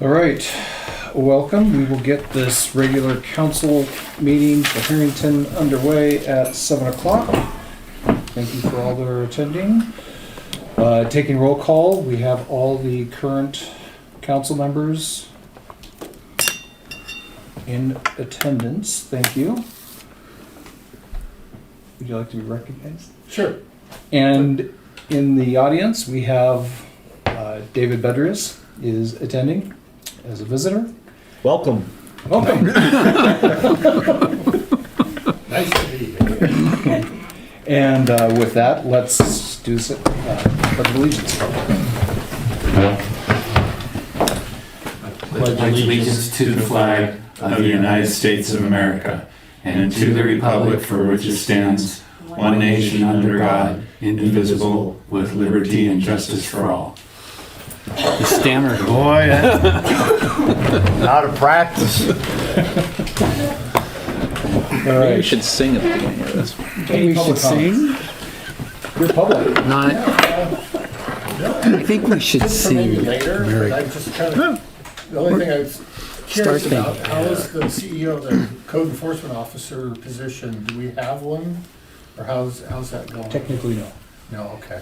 All right, welcome. We will get this regular council meeting for Harrington underway at 7 o'clock. Thank you for all that are attending. Taking roll call, we have all the current council members in attendance. Thank you. Would you like to be recognized? Sure. And in the audience, we have David Bedrius is attending as a visitor. Welcome. Welcome. Nice to be here. And with that, let's do pledge of allegiance. Pledge allegiance to the flag of the United States of America and to the republic for which it stands, one nation under God, indivisible, with liberty and justice for all. The stammer. Boy, out of practice. All You right. should sing at the beginning of this. We should sing. You're public. Not. I think we should For maybe sing. later, Mary. but I'm just kind of, the only thing I was curious Start about, thinking. how is the CEO, the code enforcement officer position? Do we have one? Or how's that going? Technically, no. No, okay.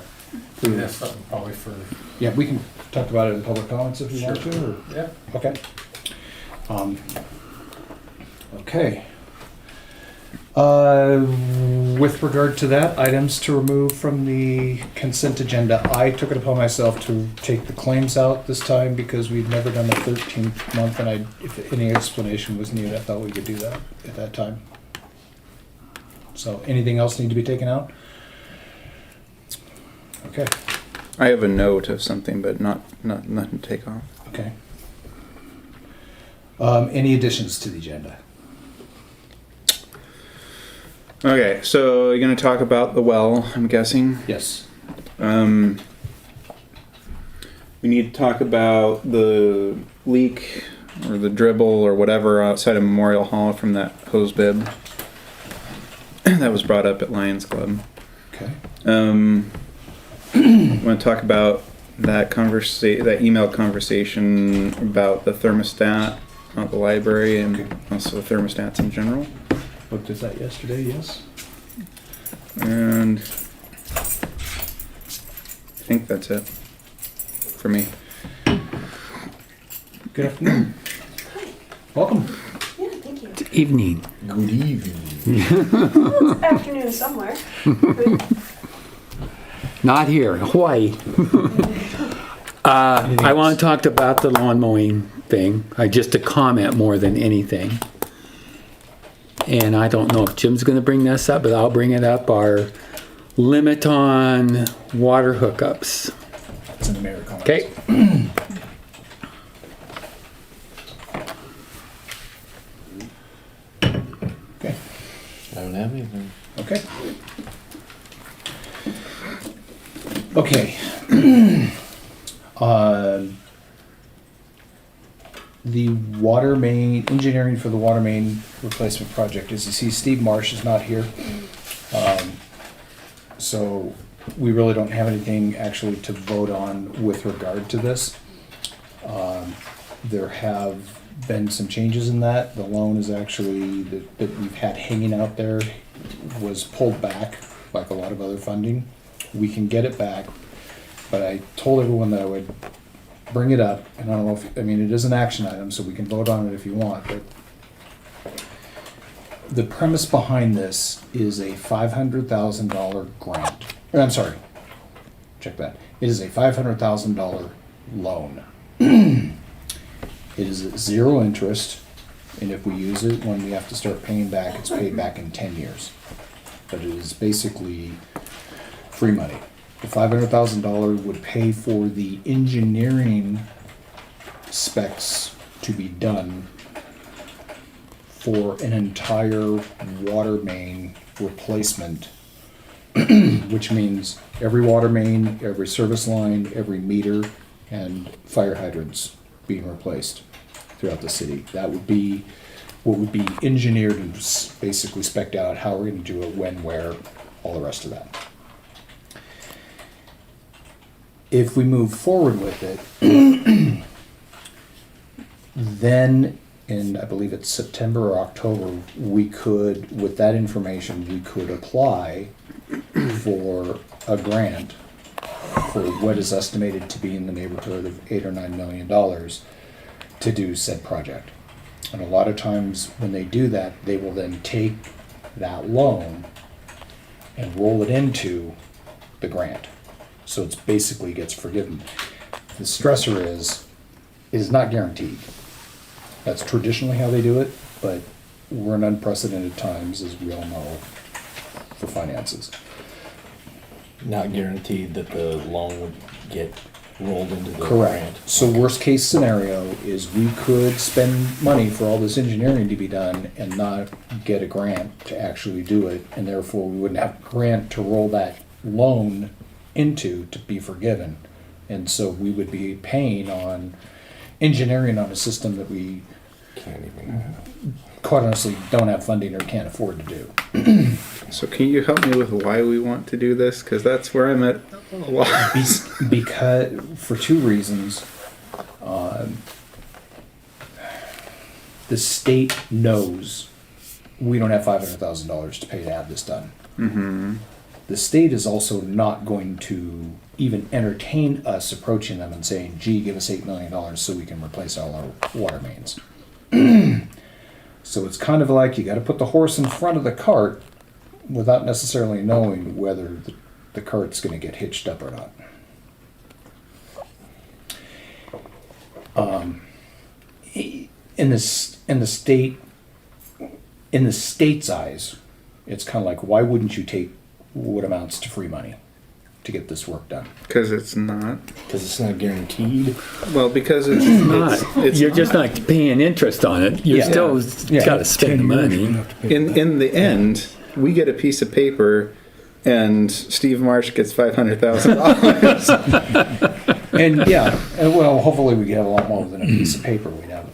We- That's something probably for, Yeah, we can talk about it in public comments if you want Sure. to. Or, yeah. okay. Okay. With regard to that, items to remove from the consent agenda, I took it upon myself to take the claims out this time because we'd never done the 13th month, and if any explanation was needed, I thought we could do that at that time. So, anything else need to be taken out? Okay. I have a note of something, but not nothing to take off. Okay. Any additions to the agenda? Okay, so you're gonna talk about the well, I'm guessing. Yes. We need to talk about the leak or the dribble or whatever outside of Memorial Hall from that hose bib that was brought up at Lions Club. Okay. I want to talk about that email conversation about the thermostat at the library and Okay. also thermostats in general. Looked at that yesterday, yes. And I think that's it for me. Good afternoon. Welcome. Yeah, thank you. Evening. Good evening. Well, it's afternoon somewhere. Not here, Hawaii. I want to talk about the lawn mowing thing, just a comment more than anything. And I don't know if Jim's going to bring this up, but I'll bring it up. Our limit on water hookups. It's in the mayor comments. Okay. Okay. I don't have anything. Okay. Okay. The water main, engineering for the water main replacement project. As you see, Steve Marsh is not here. So we really don't have anything actually to vote on with regard to this. There have been some changes in that. The loan is actually, that we've had hanging out there was pulled back, like a lot of other funding. We can get it back, but I told everyone that I would bring it up, and I don't know if, I mean, it is an action item, so we can vote on it if you want, but the premise behind this is a $500,000 grant. I'm sorry, check that. It is a $500,000 loan. It is at zero interest, and if we use it, when we have to start paying back, it's paid back in 10 years. But it is basically free money. The $500,000 would pay for the engineering specs to be done for an entire water main replacement, which means every water main, every service line, every meter, and fire hydrants being replaced throughout the city. That would be what would be engineered and basically spec'd out how we're going to do it, when, where, all the rest of that. If we move forward with it, Then, in, I believe it's September or October, we could, with that information, we could apply for a grant for what is estimated to be in the neighborhood of $8 or $9 million to do said project. And a lot of times when they do that, they will then take that loan and roll it into the grant. So it's basically gets forgiven. The stressor is not guaranteed. That's traditionally how they do it, but we're in unprecedented times, as we all know, for finances. Not guaranteed that the loan would get rolled into the Correct. grant. So worst case scenario is we could spend money for all this engineering to be done and not get a grant to actually do it, and therefore we wouldn't have a grant to roll that loan into to be forgiven. And so we would be paying on engineering on a system that we Can't even. quite honestly don't have funding or can't afford to do. So can you help me with why we want to do this? Because that's where I'm at a lot. Because, for two reasons. The state knows we don't have $500,000 to pay to have this done. Mm-hmm. The state is also not going to even entertain us approaching them and saying, gee, give us $8 million so we can replace all our water mains. So it's kind of like you got to put the horse in front of the cart without necessarily knowing whether the cart's going to get hitched up or not. In the state's eyes, it's kind of like, why wouldn't you take what amounts to free money to get this work done? Because it's not. Because it's not guaranteed. Well, because it's Not. You're just not paying interest on it. You Yeah. still Yeah. got to spend the money. in the end, we get a piece of paper, and Steve Marsh gets $500,000. And yeah, well, hopefully we get a lot more than a piece of paper. We'd have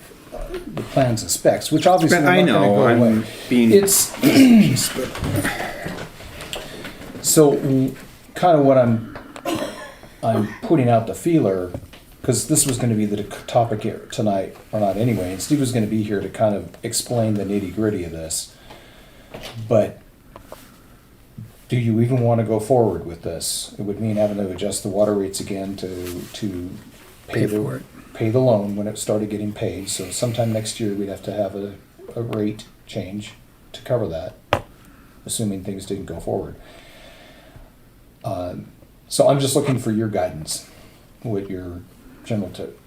the plans and specs, which obviously are I not going to know. go away. I'm being. It's so kind of what I'm putting out the feeler, because this was going to be the topic here tonight or not anyway, and Steve was going to be here to kind of explain the nitty gritty of this. But do you even want to go forward with this? It would mean having to adjust the water rates again to Pay for it. pay the loan when it started getting paid. So sometime next year we'd have to have a rate change to cover that, assuming things didn't go forward. So I'm just looking for your guidance with your general tip.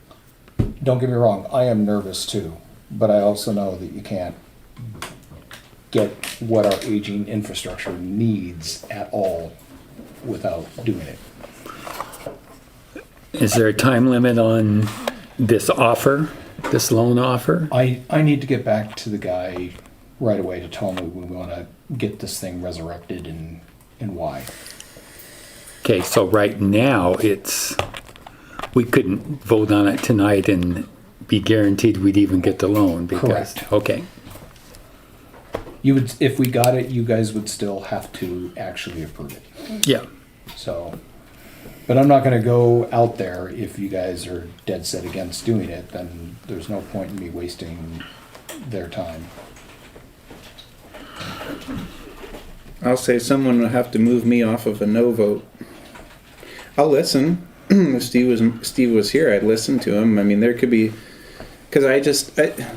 Don't get me wrong, I am nervous too, but I also know that you can't get what our aging infrastructure needs at all without doing it. Is there a time limit on this offer, this loan offer? I need to get back to the guy right away to tell him we want to get this thing resurrected and why. Okay, so right now we couldn't vote on it tonight and be guaranteed we'd even get the loan because, Correct. okay. You would, if we got it, you guys would still have to actually approve it. Yeah, So, but I'm not going to go out there if you guys are dead set against doing it. Then there's no point in me wasting their time. I'll say someone will have to move me off of a no vote. I'll listen. If Steve was here, I'd listen to him. I mean, there could be, because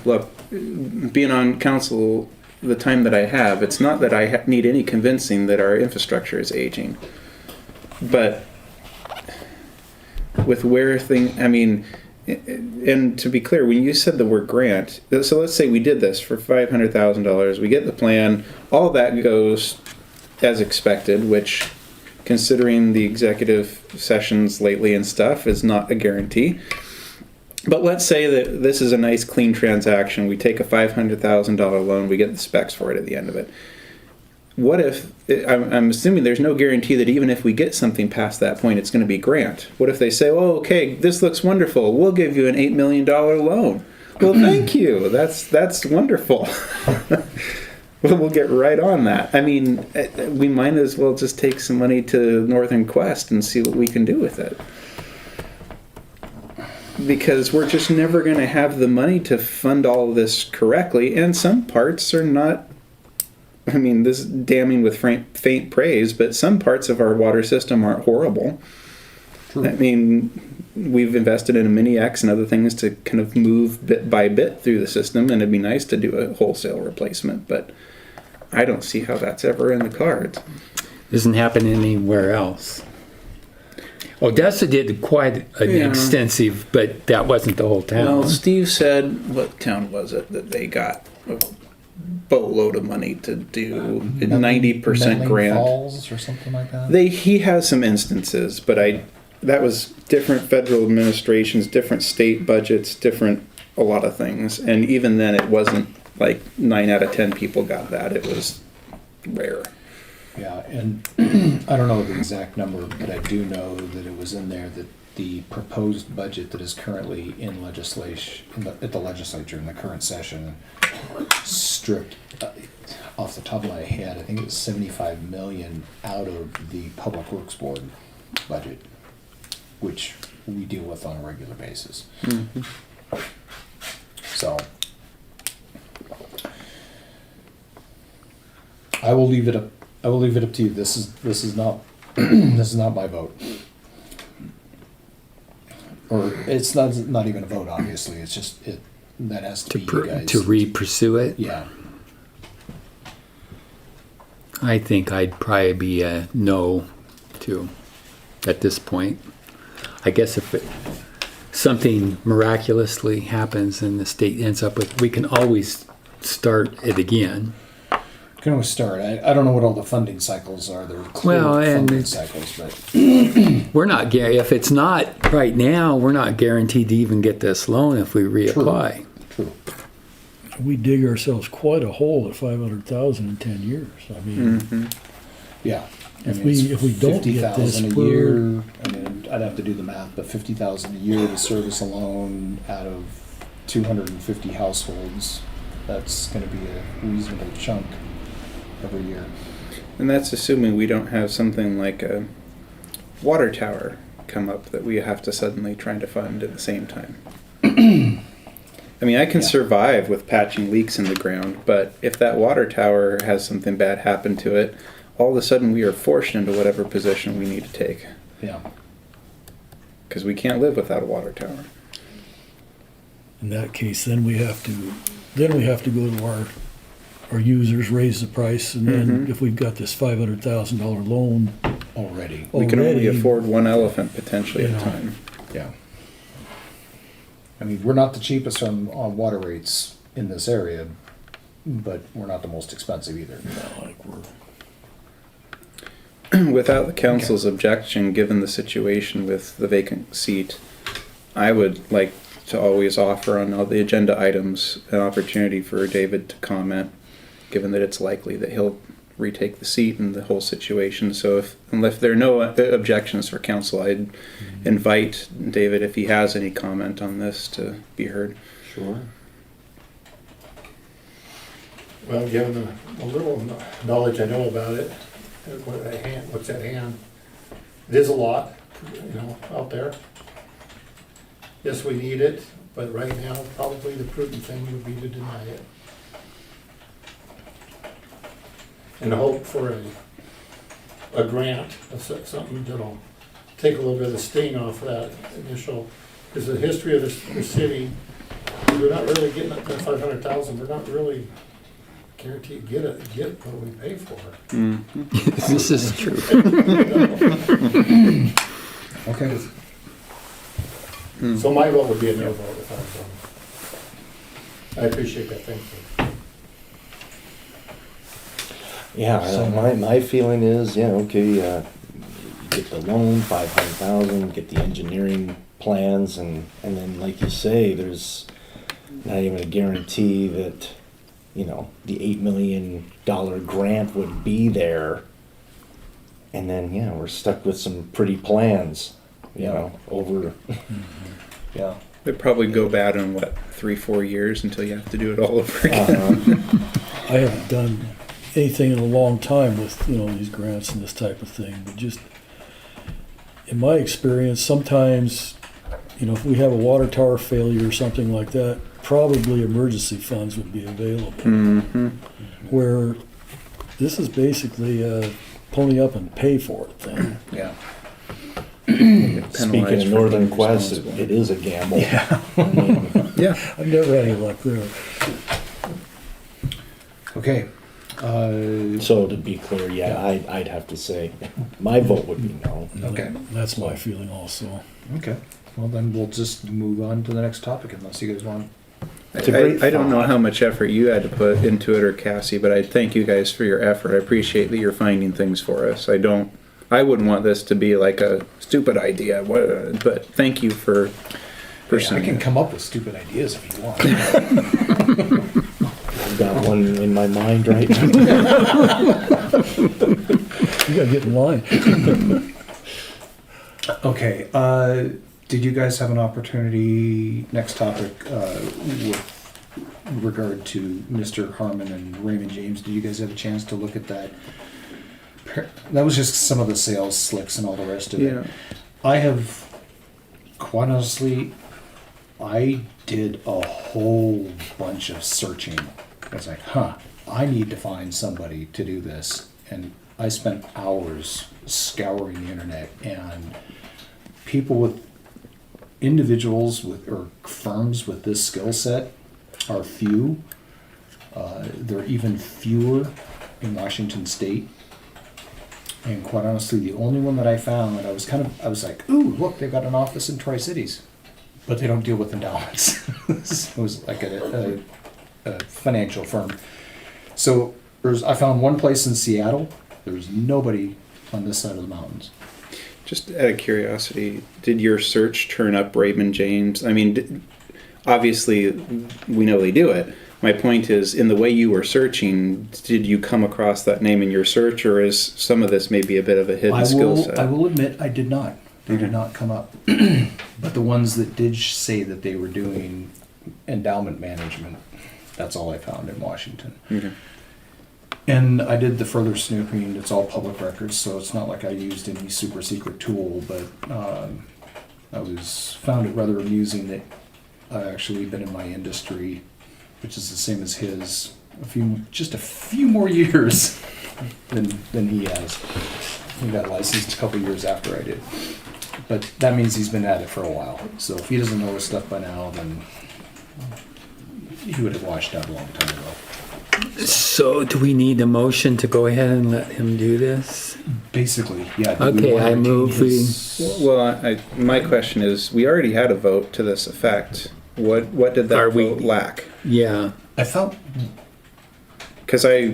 look, being on council the time that I have, it's not that I need any convincing that our infrastructure is aging, but with where and to be clear, when you said the word grant, so let's say we did this for $500,000, we get the plan, all that goes as expected, which, considering the executive sessions lately and stuff, is not a guarantee. But let's say that this is a nice clean transaction, we take a $500,000 loan, we get the specs for it at the end of it. What if, I'm assuming there's no guarantee that even if we get something past that point, it's going to be grant. What if they say, oh, okay, this looks wonderful, we'll give you an $8 million loan. Well, thank you, that's wonderful. We'll get right on that. I mean, we might as well just take some money to Northern Quest and see what we can do with it. because we're just never going to have the money to fund all of this correctly, and some parts are not. I mean, this is damning with faint praise, but some parts of our water system aren't horrible. True. I mean, we've invested in a mini X and other things to kind of move bit by bit through the system, and it'd be nice to do a wholesale replacement, but I don't see how that's ever in the cards. Doesn't happen anywhere else. Odessa did quite an Yeah. extensive, but that wasn't the whole town. Well, Steve said, what town was it that they got a boatload of money to do a 90% Medley grant? Falls or something like that. He has some instances, but that was different federal administrations, different state budgets, a lot of things, and even then it wasn't like 9 out of 10 people got that. It was rare. Yeah, and I don't know the exact number, but I do know that it was in there that the proposed budget that is currently in legislation, at the legislature in the current session, stripped, off the top of my head, I think it was 75 million out of the Public Works Board budget, which we deal with on a regular basis. So I will leave it up to you. This is not this is not my vote. Or it's not even a vote, obviously. It's just that has to be you guys. To re-pursue it, Yeah. I think I'd probably be a no to at this point. I guess if something miraculously happens and the state ends up with, we can always start it again. Can always start. I don't know what all the funding cycles are. They're clear Well, and funding it's- cycles, but We're not, if it's not right now, we're not guaranteed to even get this loan if we reapply. true. We dig ourselves quite a hole at 500,000 in 10 years. I mean, Yeah. I If mean, we- it's if we don't get this 50,000 a per- year. I mean, I'd have to do the math, but 50,000 a year to service a loan out of 250 households. That's going to be a reasonable chunk every year. And that's assuming we don't have something like a water tower come up that we have to suddenly try to fund at the same time. I mean, I can Yeah. survive with patching leaks in the ground, but if that water tower has something bad happen to it, all of a sudden we are forced into whatever position we need to take. Yeah. Because we can't live without a water tower. in that case, then we have to go to our users, raise the price, and then if we've got this $500,000 loan, Already. We can only Already- afford one elephant potentially at You a know. time. Yeah. I mean, we're not the cheapest on water rates in this area, but we're not the most expensive either. like we're Without the council's objection, given the situation with the vacant seat, I would like to always offer on all the agenda items an opportunity for David to comment, given that it's likely that he'll retake the seat and the whole situation. So if there are no objections for council, I'd invite David, if he has any comment on this, to be heard. Sure. Well, given the little knowledge I know about it, what's at hand, it is a lot, out there. Yes, we need it, but right now, probably the prudent thing would be to deny it. And hope for a grant, something that'll take a little bit of the sting off that initial, because the history of the city, we're not really getting up to 500,000, we're not really guaranteed get what we pay for. This is true. Okay. So my vote would be a no vote if I was I appreciate that, thank you. Yeah, my feeling is, okay, you get the loan, 500,000, get the engineering plans, and then like you say, there's not even a guarantee that, the $8 million grant would be there. And then, we're stuck with some pretty plans, over. Yeah. It'd probably go bad in 3-4 years until you have to do it all over again. I haven't done anything in a long time with, these grants and this type of thing, but just in my experience, sometimes you know, if we have a water tower failure or something like that, probably emergency funds would be available. Mm-hmm. Where this is basically a pony up and pay for it thing. Yeah. Speaking of Northern Quest, it is a gamble. Yeah. I mean, Yeah. I've never had any luck there. Okay. so to be clear, yeah, I'd have to say, my vote would be no. Okay. That's my feeling also. Okay. Well, then we'll just move on to the next topic unless you guys want. It's a great I don't know thought. how much effort you had to put into it or Cassie, but I thank you guys for your effort. I appreciate that you're finding things for us. I wouldn't want this to be like a stupid idea, but thank you for I pursuing can it. come up with stupid ideas if you want. I've got one in my mind right now. You gotta get in line. Okay. Did you guys have an opportunity, next topic, with regard to Mr. Harmon and Raymond James, did you guys have a chance to look at that? That was just some of the sales slicks and all the rest of it. Yeah. I have, quite honestly, I did a whole bunch of searching. I was like, I need to find somebody to do this. And I spent hours scouring the internet, and individuals or firms with this skill set are few. There are even fewer in Washington State. And quite honestly, the only one that I found, I was like, ooh, look, they've got an office in Tri-Cities, but they don't deal with endowments. It was like a financial firm. So I found one place in Seattle. There's nobody on this side of the mountains. Just out of curiosity, did your search turn up Raymond James? I mean, obviously, we know they do it. My point is, in the way you were searching, did you come across that name in your search, or is some of this maybe a bit of a hidden skill set? I will admit I did not. They did Okay. not come up. But the ones that did say that they were doing endowment management, that's all I found in Washington. Okay. And I did the further snooping. It's all public records, so it's not like I used any super secret tool. But I found it rather amusing that I've actually been in my industry, which is the same as his, just a few more years than he has. He got licensed a couple years after I did. But that means he's been at it for a while. So if he doesn't know his stuff by now, then he would have washed out a long time ago. So do we need a motion to go ahead and let him do this? Basically, yeah. do we Okay, wanna I retain move we- his- Well, my question is, we already had a vote to this effect. What did that Are we- vote lack? Yeah. I felt Because I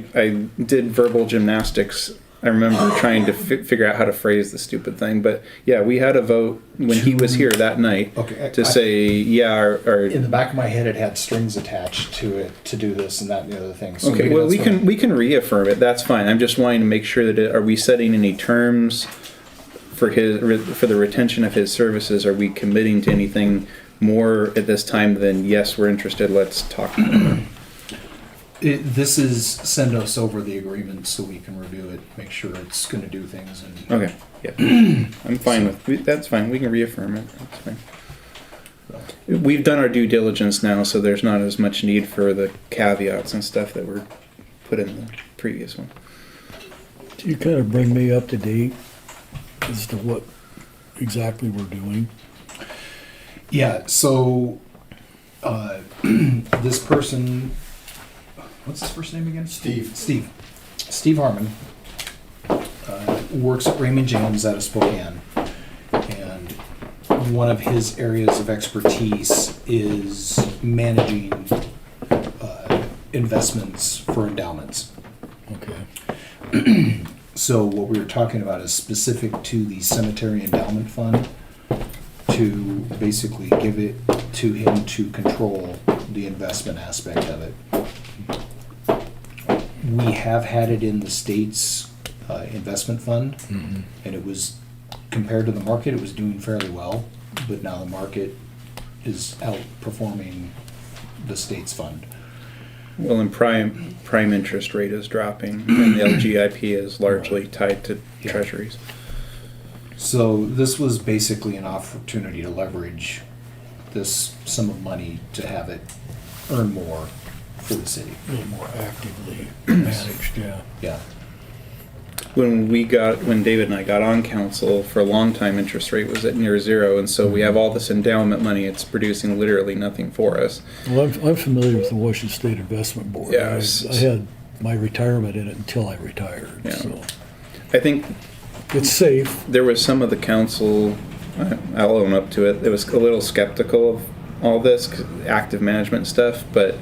did verbal gymnastics. I remember trying to figure out how to phrase the stupid thing. But yeah, we had a vote when he was here that night Okay, to say, yeah, or in the back of my head, it had strings attached to it to do this and that and the other thing. So okay, maybe well, that's what- we can reaffirm it. That's fine. I'm just wanting to make sure that are we setting any terms for the retention of his services? Are we committing to anything more at this time than yes, we're interested. Let's talk about it. This is send us over the agreement so we can review it, make sure it's going to do things. And Okay, yeah, I'm fine with that's fine. We can reaffirm it. That's fine. We've done our due diligence now, so there's not as much need for the caveats and stuff that were put in the previous one. You kind of bring me up to date as to what exactly we're doing. Yeah. So this person, what's his first name again? Steve. Steve Harmon works at Raymond James out of Spokane, and one of his areas of expertise is managing investments for endowments. Okay. So what we were talking about is specific to the cemetery endowment fund, to basically give it to him to control the investment aspect of it. We have had it in the state's investment fund, and it was, compared to the market, it was doing fairly well, but now the market is outperforming the state's fund. Well, and prime interest rate is dropping, and the LGIP is largely tied to Yeah. treasuries. So this was basically an opportunity to leverage this sum of money to have it earn more for the city. A little more actively managed, yeah. Yeah. When David and I got on council, for a long time, interest rate was at near zero, and so we have all this endowment money. It's producing literally nothing for us. Well, I'm familiar with the Washington State Investment Board. Yeah, I had my retirement in it until I retired, Yeah. so I think it's safe. there was some of the council, I'll own up to it, it was a little skeptical of all this active management stuff, but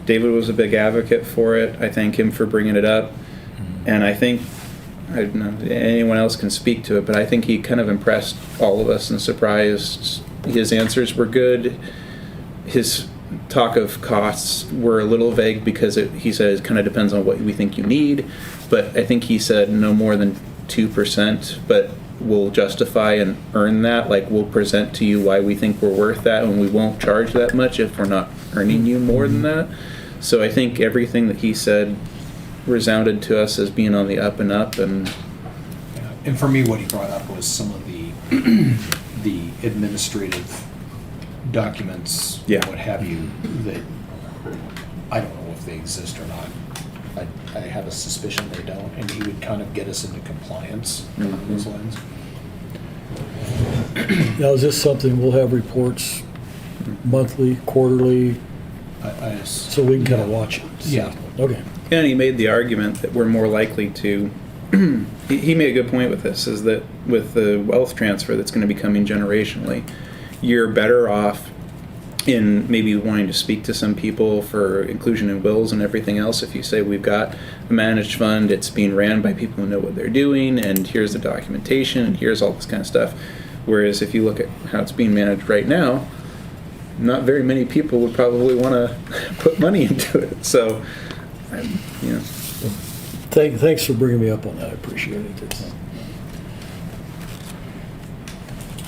David was a big advocate for it. I thank him for bringing it up. And I think, I don't know, anyone else can speak to it, but I think he kind of impressed all of us and surprised. His answers were good. His talk of costs were a little vague because he said it kind of depends on what we think you need, but I think he said no more than 2%, but we'll justify and earn that. Like, we'll present to you why we think we're worth that, and we won't charge that much if we're not earning you more than that. So I think everything that he said resounded to us as being on the up and up, and And for me, what he brought up was some of the the administrative documents, Yeah. what have you, that I don't know if they exist or not. I have a suspicion they don't, and he would kind of get us into compliance along those lines. Now, is this something, we'll have reports monthly, quarterly, so we can kind of watch it? see? Yeah. Okay. and he made the argument that we're more likely to. He made a good point with this, is that with the wealth transfer that's going to be coming generationally, you're better off in maybe wanting to speak to some people for inclusion in wills and everything else. If you say we've got a managed fund, it's being ran by people who know what they're doing, and here's the documentation, and here's all this kind of stuff. Whereas if you look at how it's being managed right now, not very many people would probably want to put money into it. So, you know. Thanks for bringing me up on that, I appreciate it.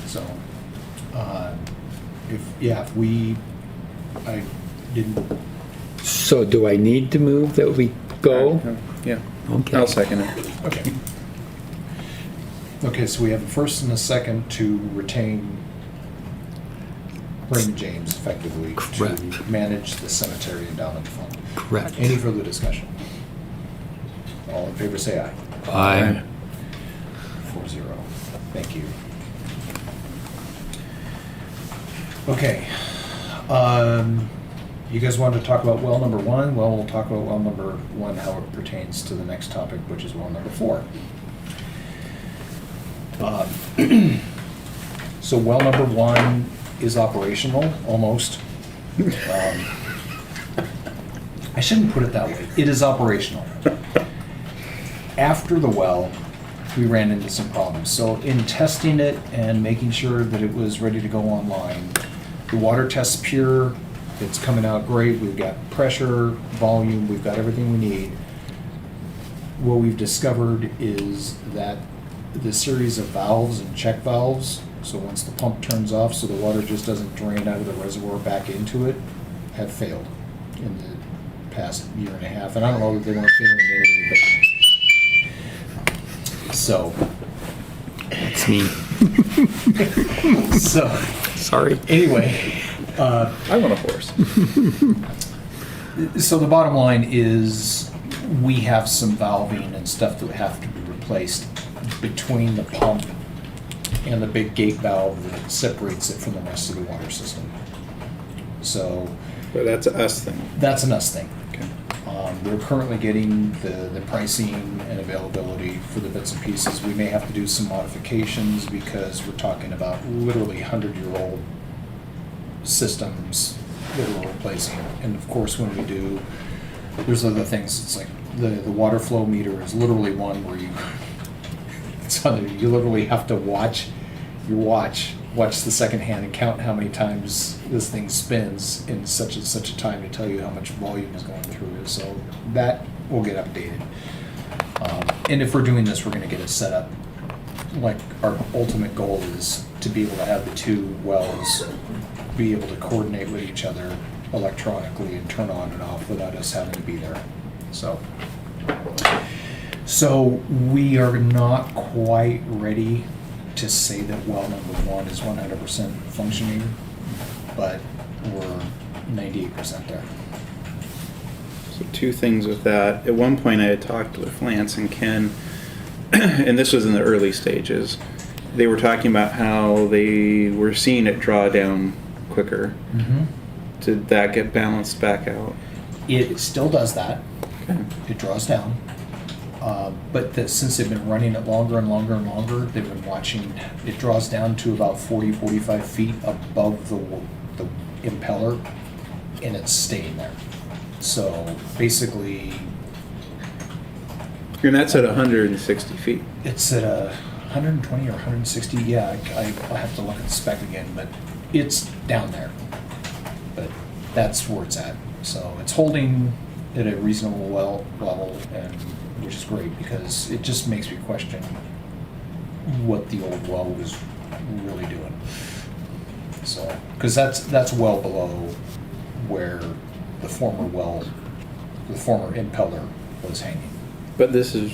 So, if we, I didn't, So do I need to move that we go? Yeah, Okay. I'll second it. okay. Okay, so we have a first and a second to retain Raymond James effectively Correct. to manage the cemetery endowment fund. Correct. Any further discussion? All in favor say aye. Aye. 4-0. Thank you. Okay. You guys wanted to talk about well number 1? Well, we'll talk about well number 1, how it pertains to the next topic, which is well number 4. So well number 1 is operational, almost. I shouldn't put it that way. It is operational. After the well, we ran into some problems. So in testing it and making sure that it was ready to go online, the water test's pure, it's coming out great, we've got pressure, volume, we've got everything we need. What we've discovered is that the series of valves and check valves, so once the pump turns off so the water just doesn't drain out of the reservoir back into it, have failed in the past year and a half. And I don't know that they weren't failing anyway, but so, It's me. so Sorry. anyway, I want a horse. so the bottom line is we have some valving and stuff that have to be replaced between the pump and the big gate valve that separates it from the rest of the water system. So But that's a us thing. that's an us thing. Okay. We're currently getting the pricing and availability for the bits and pieces. We may have to do some modifications because we're talking about literally 100-year-old systems that we're replacing. And of course, when we do, there's other things. It's like the water flow meter is literally one where you literally have to watch your watch the second hand and count how many times this thing spins in such and such a time to tell you how much volume is going through it. So that will get updated. And if we're doing this, we're going to get it set up. Like our ultimate goal is to be able to have the two wells be able to coordinate with each other electronically and turn on and off without us having to be there. So we are not quite ready to say that well number 1 is 100% functioning, but we're 98% there. So two things with that. At one point, I had talked with Lance and Ken, and this was in the early stages. They were talking about how they were seeing it draw down quicker. Did that get balanced back out? It still does that. Okay. It draws down. But since they've been running it longer and longer and longer, they've been watching, it draws down to about 40, 45 feet above the impeller, and it's staying there. So basically, And that's at 160 feet. it's at 120 or 160. Yeah, I'll have to look at the spec again, but it's down there. But that's where it's at. So it's holding at a reasonable level, and which is great because it just makes me question what the old well was really doing. So, because that's well below where the former impeller was hanging. But this is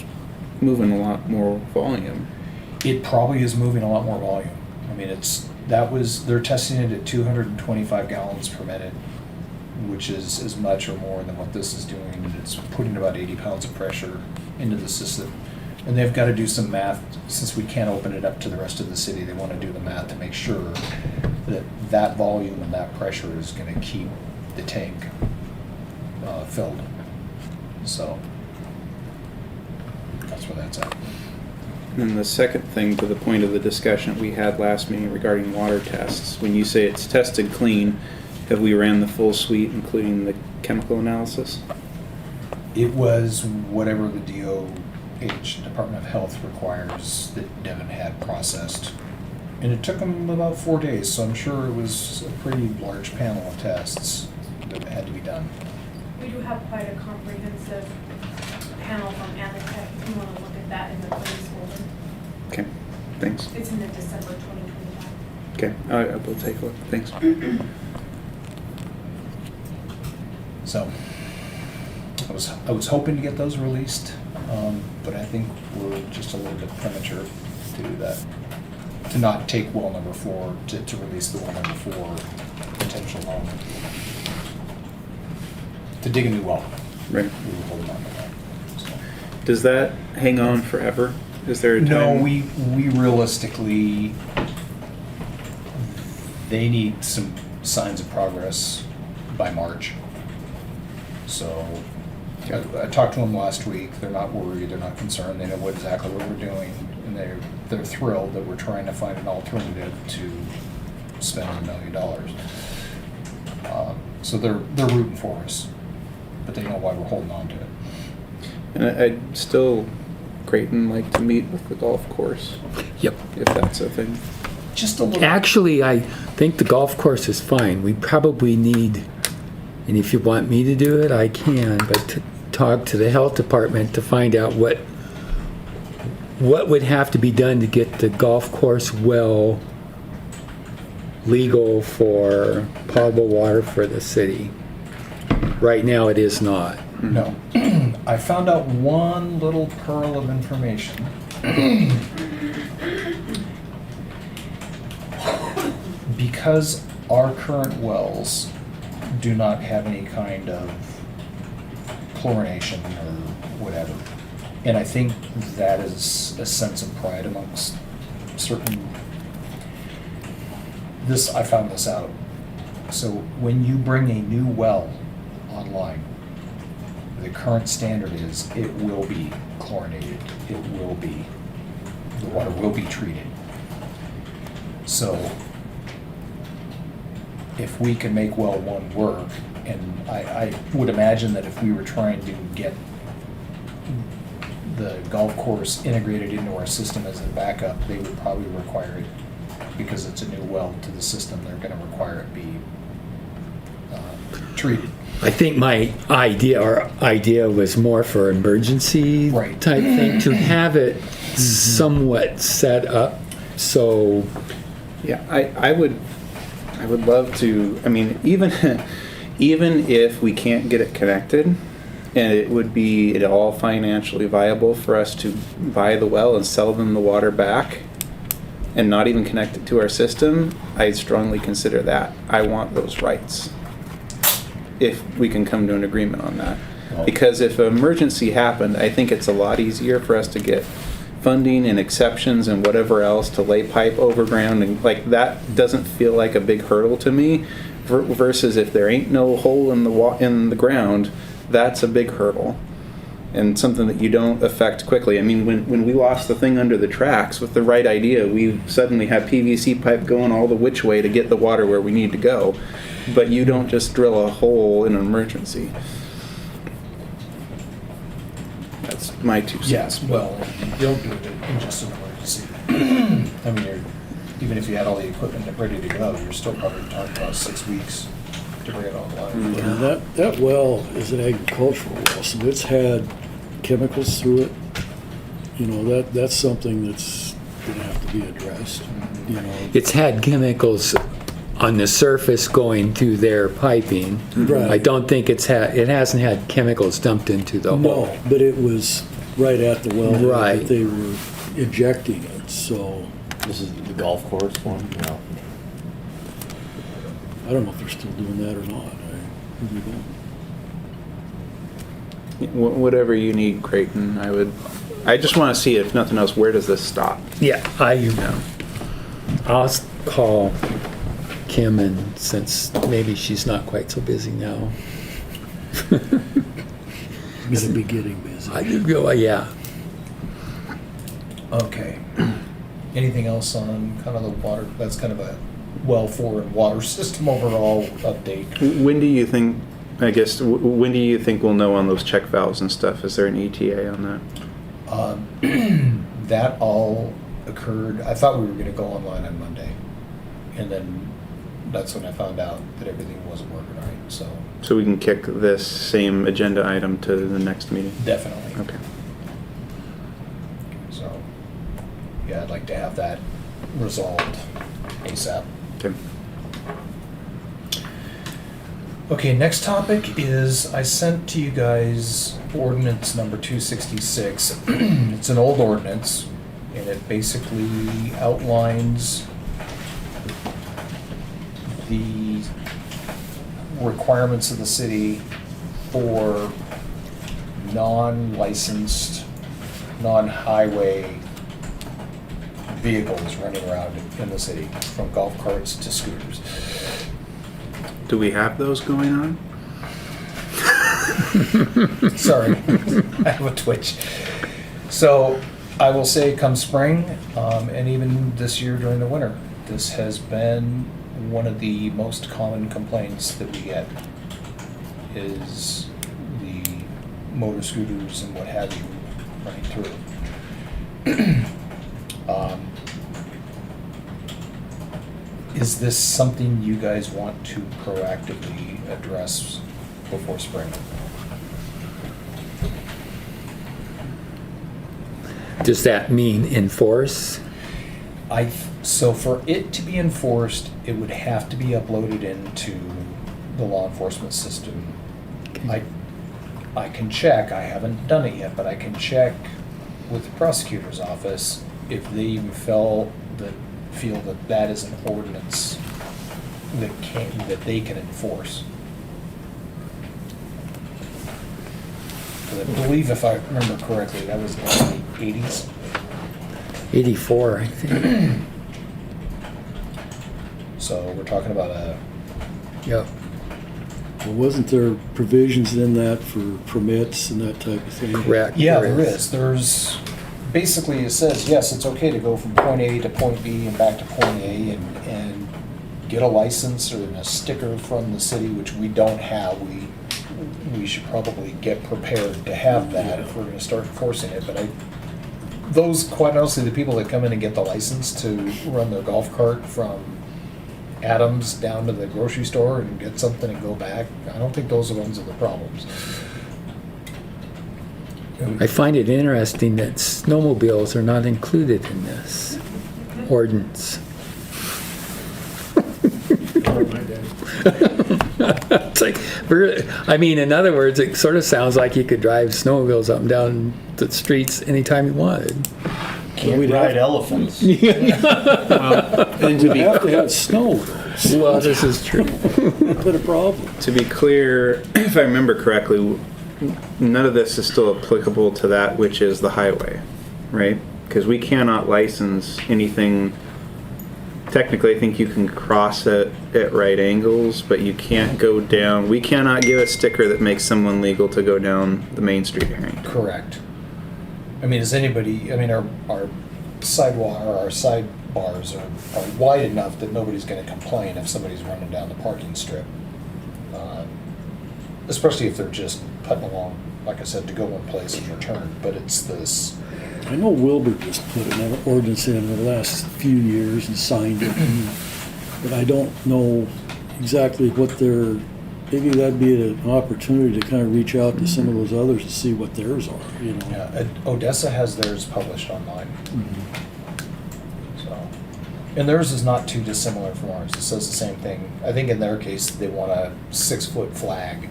moving a lot more volume. It probably is moving a lot more volume. I mean, they're testing it at 225 gallons per minute, which is as much or more than what this is doing. And it's putting about 80 pounds of pressure into the system. And they've got to do some math, since we can't open it up to the rest of the city, they want to do the math to make sure that that volume and that pressure is going to keep the tank filled. So that's where that's at. And the second thing, to the point of the discussion we had last meeting regarding water tests, when you say it's tested clean, have we ran the full suite, including the chemical analysis? It was whatever the DOH, Department of Health, requires that Devon had processed. And it took them about 4 days, so I'm sure it was a pretty large panel of tests that had to be done. We do have quite a comprehensive panel from Anatech, if you want to look at that in the claims folder. Okay, thanks. It's in the December 2025. Okay, I will take a look, thanks. So I was hoping to get those released, but I think we're just a little bit premature to do that. To not take well number 4, to release the well number 4 potential loan. To dig a new well. Right. We were holding on to that. So. Does that hang on forever? Is there a time? No, we realistically, they need some signs of progress by March. So I talked to them last week. They're not worried. They're not concerned. They know exactly what we're doing, and they're thrilled that we're trying to find an alternative to spending $1 million. So they're rooting for us, but they know why we're holding on to it. And I'd still, Creighton, like to meet with the golf course, Yep. if that's a thing. Just a little. Actually, I think the golf course is fine. We probably need, and if you want me to do it, I can, but to talk to the health department to find out what would have to be done to get the golf course well legal for potable water for the city. Right now, it is not. No. I found out one little pearl of information. Because our current wells do not have any kind of chlorination or whatever, and I think that is a sense of pride amongst certain. I found this out. So when you bring a new well online, the current standard is it will be chlorinated. The water will be treated. So if we can make well 1 work, and I would imagine that if we were trying to get the golf course integrated into our system as a backup, they would probably require it, because it's a new well to the system, they're gonna require it be treated. I think my idea was more for emergency Right. type thing, to have it somewhat set up so. Yeah, I would love to, I mean, even if we can't get it connected, and it would be at all financially viable for us to buy the well and sell them the water back, and not even connect it to our system, I strongly consider that. I want those rights. If we can come to an agreement on that. Because if an emergency happened, I think it's a lot easier for us to get funding and exceptions and whatever else to lay pipe overground, and like that doesn't feel like a big hurdle to me versus if there ain't no hole in the ground, that's a big hurdle and something that you don't affect quickly. I mean, when we lost the thing under the tracks, with the right idea, we suddenly have PVC pipe going all the which way to get the water where we need to go, but you don't just drill a hole in an emergency. That's my 2 cents. Yes, well, you don't do it in just an emergency. I mean, even if you had all the equipment ready to go, you're still probably talking about 6 weeks to bring it online. And that well is an agricultural well, so it's had chemicals through it. You know, that's something that's gonna have to be addressed, you know. It's had chemicals on the surface going through their piping. Right. I don't think it hasn't had chemicals dumped into the hole. No, but it was right at the well Right. that they were injecting it, so This is the golf course one, yeah. I don't know if they're still doing that or not. I really don't. Whatever you need, Creighton, I just want to see, if nothing else, where does this stop? Yeah, I'll call Kim, and since maybe she's not quite so busy now. Gonna be getting busy. Yeah. Okay. Anything else on kind of the water? That's kind of a well for and water system overall update. When do you think, I guess, when do you think we'll know on those check valves and stuff? Is there an ETA on that? That all occurred, I thought we were gonna go online on Monday. And then that's when I found out that everything wasn't working right, so So we can kick this same agenda item to the next meeting? definitely. Okay. So, yeah, I'd like to have that resolved ASAP. Okay. Okay, next topic is I sent to you guys ordinance number 266. It's an old ordinance, and it basically outlines the requirements of the city for non-licensed, non-highway vehicles running around in the city, from golf carts to scooters. Do we have those going on? Sorry, I have a twitch. So I will say come spring, and even this year during the winter, this has been one of the most common complaints that we get is the motor scooters and what have you running through. Is this something you guys want to proactively address before spring? Does that mean enforce? So for it to be enforced, it would have to be uploaded into the law enforcement system. I can check, I haven't done it yet, but I can check with the prosecutor's office if they even feel that that is an ordinance that they can enforce. 'Cause I believe, if I remember correctly, that was in the 80s. 84, I think. So we're talking about Yep. Well, wasn't there provisions in that for permits and that type of thing? Correct. Yeah, there is. There's, basically it says, yes, it's okay to go from point A to point B and back to point A and get a license or a sticker from the city, which we don't have. We should probably get prepared to have that if we're gonna start enforcing it, but those, quite honestly, the people that come in and get the license to run their golf cart from Adams down to the grocery store and get something and go back, I don't think those are the ones that are the problems. I find it interesting that snowmobiles are not included in this ordinance. It's like, I mean, in other words, it sort of sounds like you could drive snowmobiles up and down the streets anytime you wanted. Can't we'd ride elephants. And to We be have to have snow. Well, this is true. Been a problem. To be clear, if I remember correctly, none of this is still applicable to that which is the highway, right? Because we cannot license anything. Technically, I think you can cross it at right angles, but you can't go down. We cannot give a sticker that makes someone legal to go down the main street Harrington. Correct. I mean, our sidewalk, or our sidebars are wide enough that nobody's gonna complain if somebody's running down the parking strip. Especially if they're just putting along, like I said, to go one place and return, but it's this, I know Wilbur just put an ordinance in the last few years and signed it, but I don't know exactly what their, maybe that'd be an opportunity to kind of reach out to some of those others and see what theirs are, you know? yeah, Odessa has theirs published online. So, and theirs is not too dissimilar from ours. It says the same thing. I think in their case, they want a 6-foot flag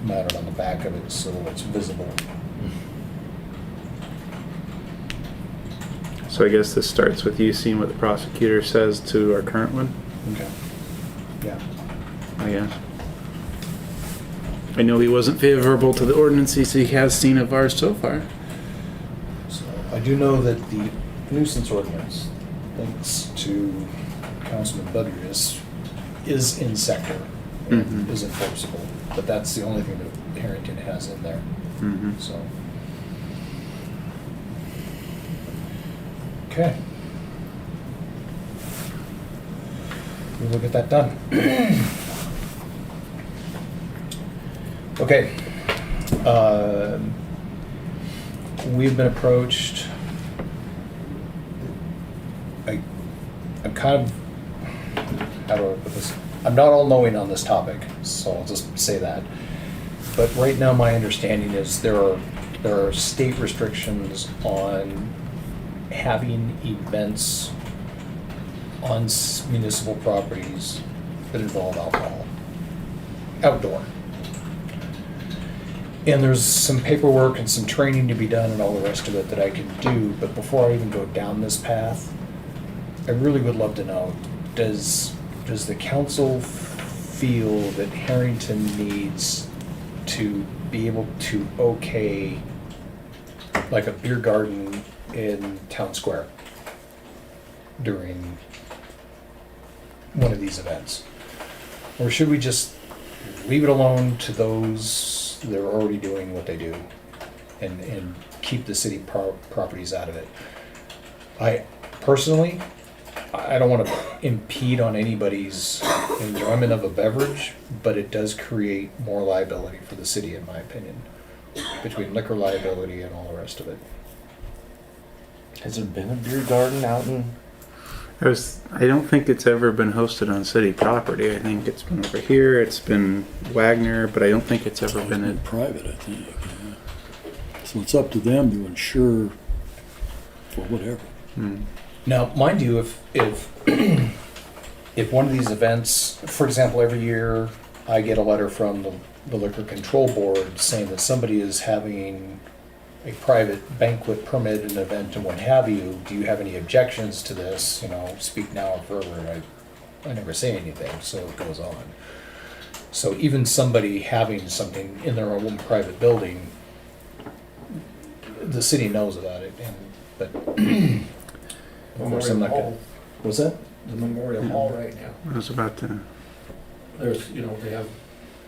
mounted on the back of it so it's visible. So I guess this starts with you seeing what the prosecutor says to our current one, Okay. Yeah. I guess. I know he wasn't favorable to the ordinances he has seen of ours so far. So I do know that the nuisance ordinance, thanks to Councilman Budrius, is in sector and Mhm. is enforceable. But that's the only thing that Harrington has in there. Mm-hmm. So. Okay. We'll get that done. Okay. We've been approached. I'm kind of, how do I put this? I'm not all knowing on this topic, so I'll just say that. But right now, my understanding is there are state restrictions on having events on municipal properties that involve alcohol, outdoor. And there's some paperwork and some training to be done and all the rest of it that I can do, but before I even go down this path, I really would love to know, does the council feel that Harrington needs to be able to okay like a beer garden in Town Square during one of these events? Or should we just leave it alone to those that are already doing what they do and keep the city properties out of it? I personally, I don't want to impede on anybody's enjoyment of a beverage, but it does create more liability for the city, in my opinion, between liquor liability and all the rest of it. Has there been a beer garden out in? I don't think it's ever been hosted on city property. I think it's been over here, it's been Wagner, but I don't think it's ever been at. Private, I think, yeah. So it's up to them to insure for whatever. Now, mind you, if one of these events, for example, every year I get a letter from the Liquor Control Board saying that somebody is having a private banquet permit, an event, and what have you, do you have any objections to this? You know, speak now or forever, and I never say anything, so it goes on. So even somebody having something in their own private building, the city knows about it, but of course I'm not gonna. What's that? The Memorial Hall right now. I was about to. There's, they have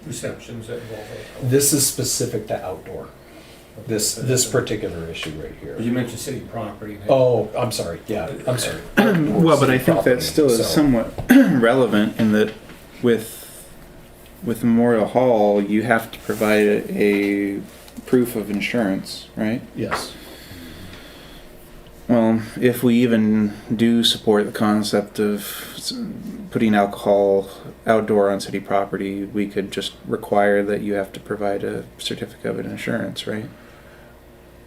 receptions that involve alcohol. This is specific to outdoor. This particular issue right here. You mentioned city property. Oh, I'm sorry. Yeah, I'm sorry. Well, but I think that still is So, somewhat relevant in that with Memorial Hall, you have to provide a proof of insurance, right? Yes. Well, if we even do support the concept of putting alcohol outdoor on city property, we could just require that you have to provide a certificate of insurance, right?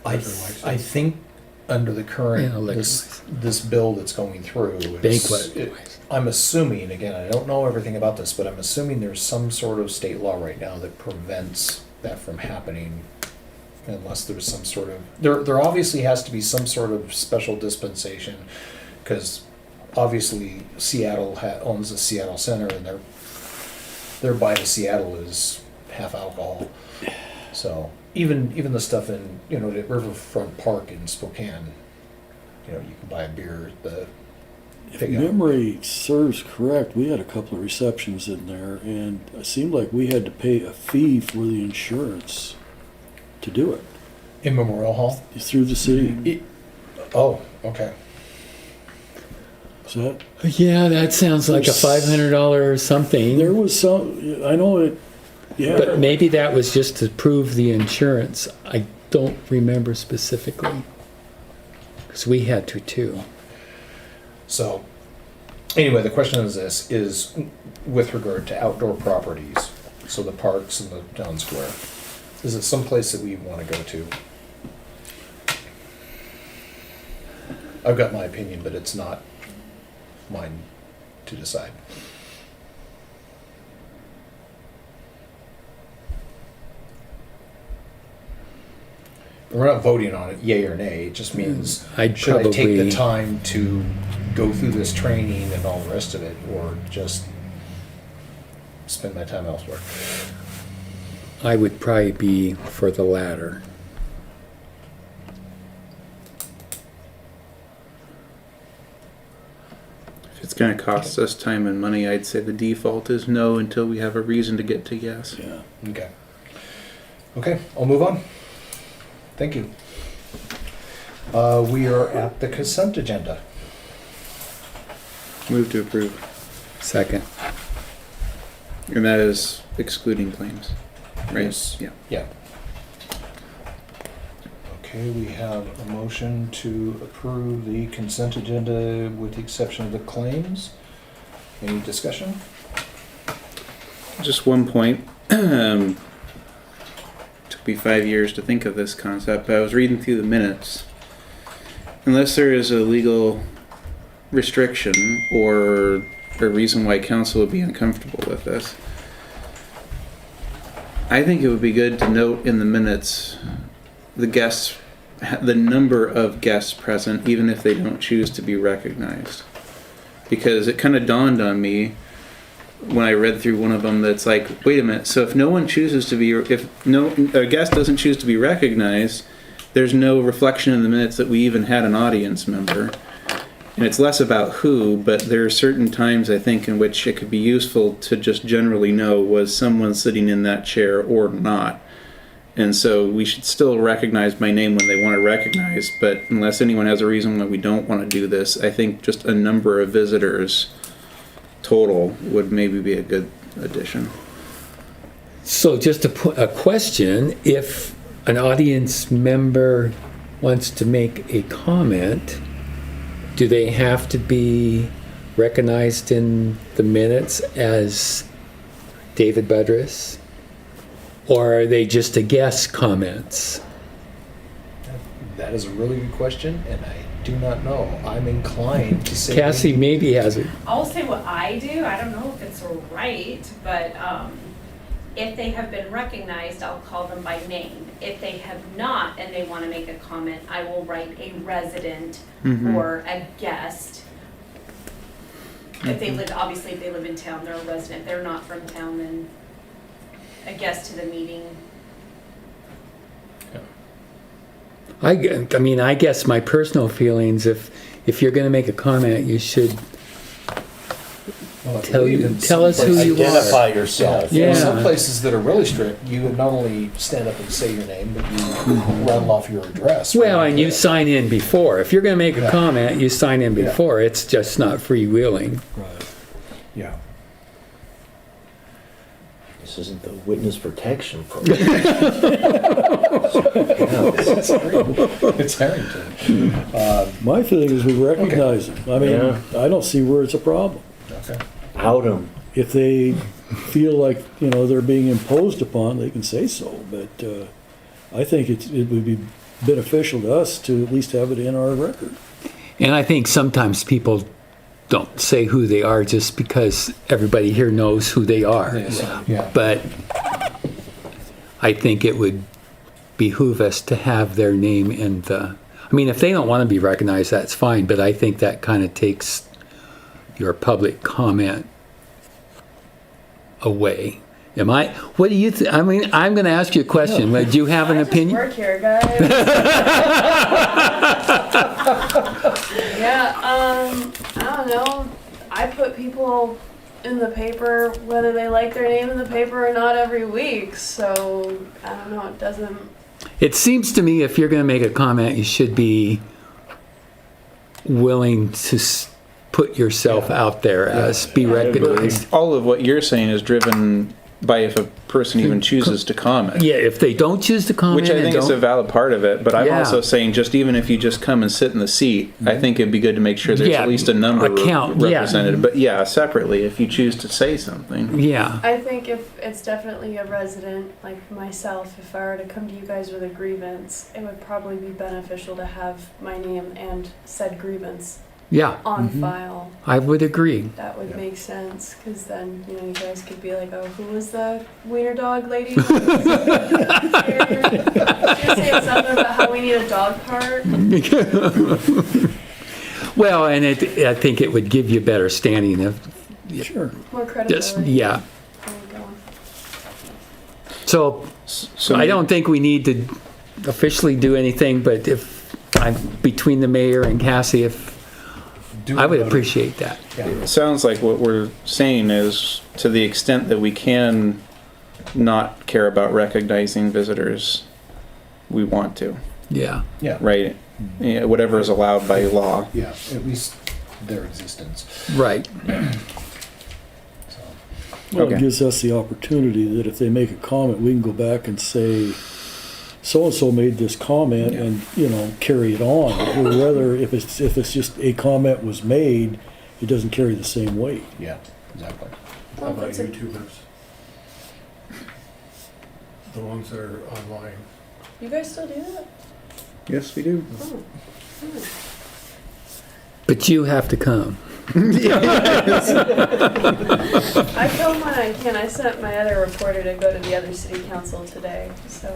I think under the current, Yeah, liquor this bill that's going through. Banquet. I'm assuming, again, I don't know everything about this, but I'm assuming there's some sort of state law right now that prevents that from happening unless there's some sort of, there obviously has to be some sort of special dispensation, because obviously Seattle owns the Seattle Center, and their buy to Seattle is half alcohol. So even the stuff in, you know, the Riverfront Park in Spokane, you know, you can buy a beer at the If pickup. memory serves correct, we had a couple of receptions in there, and it seemed like we had to pay a fee for the insurance to do it In Memorial Hall? through the city. Oh, okay. Is that, Yeah, that sounds like a $500 or something. there was some, I know it, yeah. But maybe that was just to prove the insurance. I don't remember specifically. Because we had to too. So, anyway, the question is this, is with regard to outdoor properties, so the parks and the town square, is it someplace that we want to go to? I've got my opinion, but it's not mine to decide. We're not voting on it, yay or nay, it just means, I'd should I take the probably, time to go through this training and all the rest of it, or just spend my time elsewhere? I would probably be for the latter. If it's gonna cost us time and money, I'd say the default is no until we have a reason to get to yes. Yeah. Okay. Okay, I'll move on. Thank you. We are at the consent agenda. Move to approve. Second. And that is excluding claims, right? Yes. Yeah. Yeah. Okay, we have a motion to approve the consent agenda with the exception of the claims. Any discussion? Just one point. Took me 5 years to think of this concept, but I was reading through the minutes. Unless there is a legal restriction or a reason why council would be uncomfortable with this, I think it would be good to note in the minutes the number of guests present, even if they don't choose to be recognized. Because it kind of dawned on me when I read through one of them that's like, wait a minute, so if no one chooses to be, if a guest doesn't choose to be recognized, there's no reflection in the minutes that we even had an audience member. And it's less about who, but there are certain times, I think, in which it could be useful to just generally know, was someone sitting in that chair or not. And so we should still recognize by name when they want to recognize, but unless anyone has a reason why we don't want to do this, I think just a number of visitors total would maybe be a good addition. So just a question, if an audience member wants to make a comment, do they have to be recognized in the minutes as David Budrus? Or are they just a guest comments? That is a really good question, and I do not know. I'm inclined to say. Cassie maybe has it. I'll say what I do. I don't know if it's right, but if they have been recognized, I'll call them by name. If they have not and they want to make a comment, I will write a resident or a guest. If they live, obviously, if they live in town, they're a resident. If they're not from town, then a guest to the meeting. I mean, I guess my personal feelings, if you're going to make a comment, you should Well, I tell believe in us some who places- you are. Identify yourself. Yeah. In some places that are really strict, you would not only stand up and say your name, but you rattle off your address. Well, and you sign in before. If you're going to make a Yeah. comment, you sign in Yeah. before. It's just not freewheeling. Right. Yeah. This isn't the witness protection program. It's Harrington. My feeling is we recognize them. I mean, Yeah. I don't see where it's a problem. Okay. Out them. If they feel like, you know, they're being imposed upon, they can say so. But I think it would be beneficial to us to at least have it in our record. And I think sometimes people don't say who they are just because everybody here knows who they are. Yes. Yeah. But I think it would behoove us to have their name in the, I mean, if they don't want to be recognized, that's fine, but I think that kind of takes your public comment away. What do you, I mean, I'm going to ask you a question. Do you have an opinion? Work here, guys. Yeah, I don't know. I put people in the paper, whether they like their name in the paper or not, every week. So I don't know. It doesn't. It seems to me if you're going to make a comment, you should be willing to put yourself out there as be recognized. All of what you're saying is driven by if a person even chooses to comment. Yeah, if they don't choose to comment, Which I think is a valid part of it, but I'm Yeah. also saying just even if you just come and sit in the seat, I think it'd be good to make sure there's Yeah, at least a number a count, yeah. represented. But yeah, separately, if you choose to say something. Yeah, I think if it's definitely a resident like myself, if I were to come to you guys with a grievance, it would probably be beneficial to have my name and said grievance yeah, on file. I would agree. That would make sense, because then, you know, you guys could be like, oh, who was the wiener dog lady? She was saying something about how we need a dog park. Well, and I think it would give you better standing if Sure. More just, credibility. yeah. There you go. So So I don't think we need to officially do anything, but if I'm between the mayor and Cassie, if I would appreciate that. It sounds like what we're saying is to the extent that we can not care about recognizing visitors, we want to, Yeah. Yeah, right? Yeah, whatever is allowed by law. yeah, at least their existence. Right. So, Well, it Okay. gives us the opportunity that if they make a comment, we can go back and say, so-and-so made this comment and, you know, carry it on. Or whether if it's just a comment was made, it doesn't carry the same weight. yeah, exactly. How Well, about if it's a- YouTubers? The ones that are online. You guys still do that? Yes, we do. Oh. But you have to come. I film when I can. I sent my other reporter to go to the other city council today, so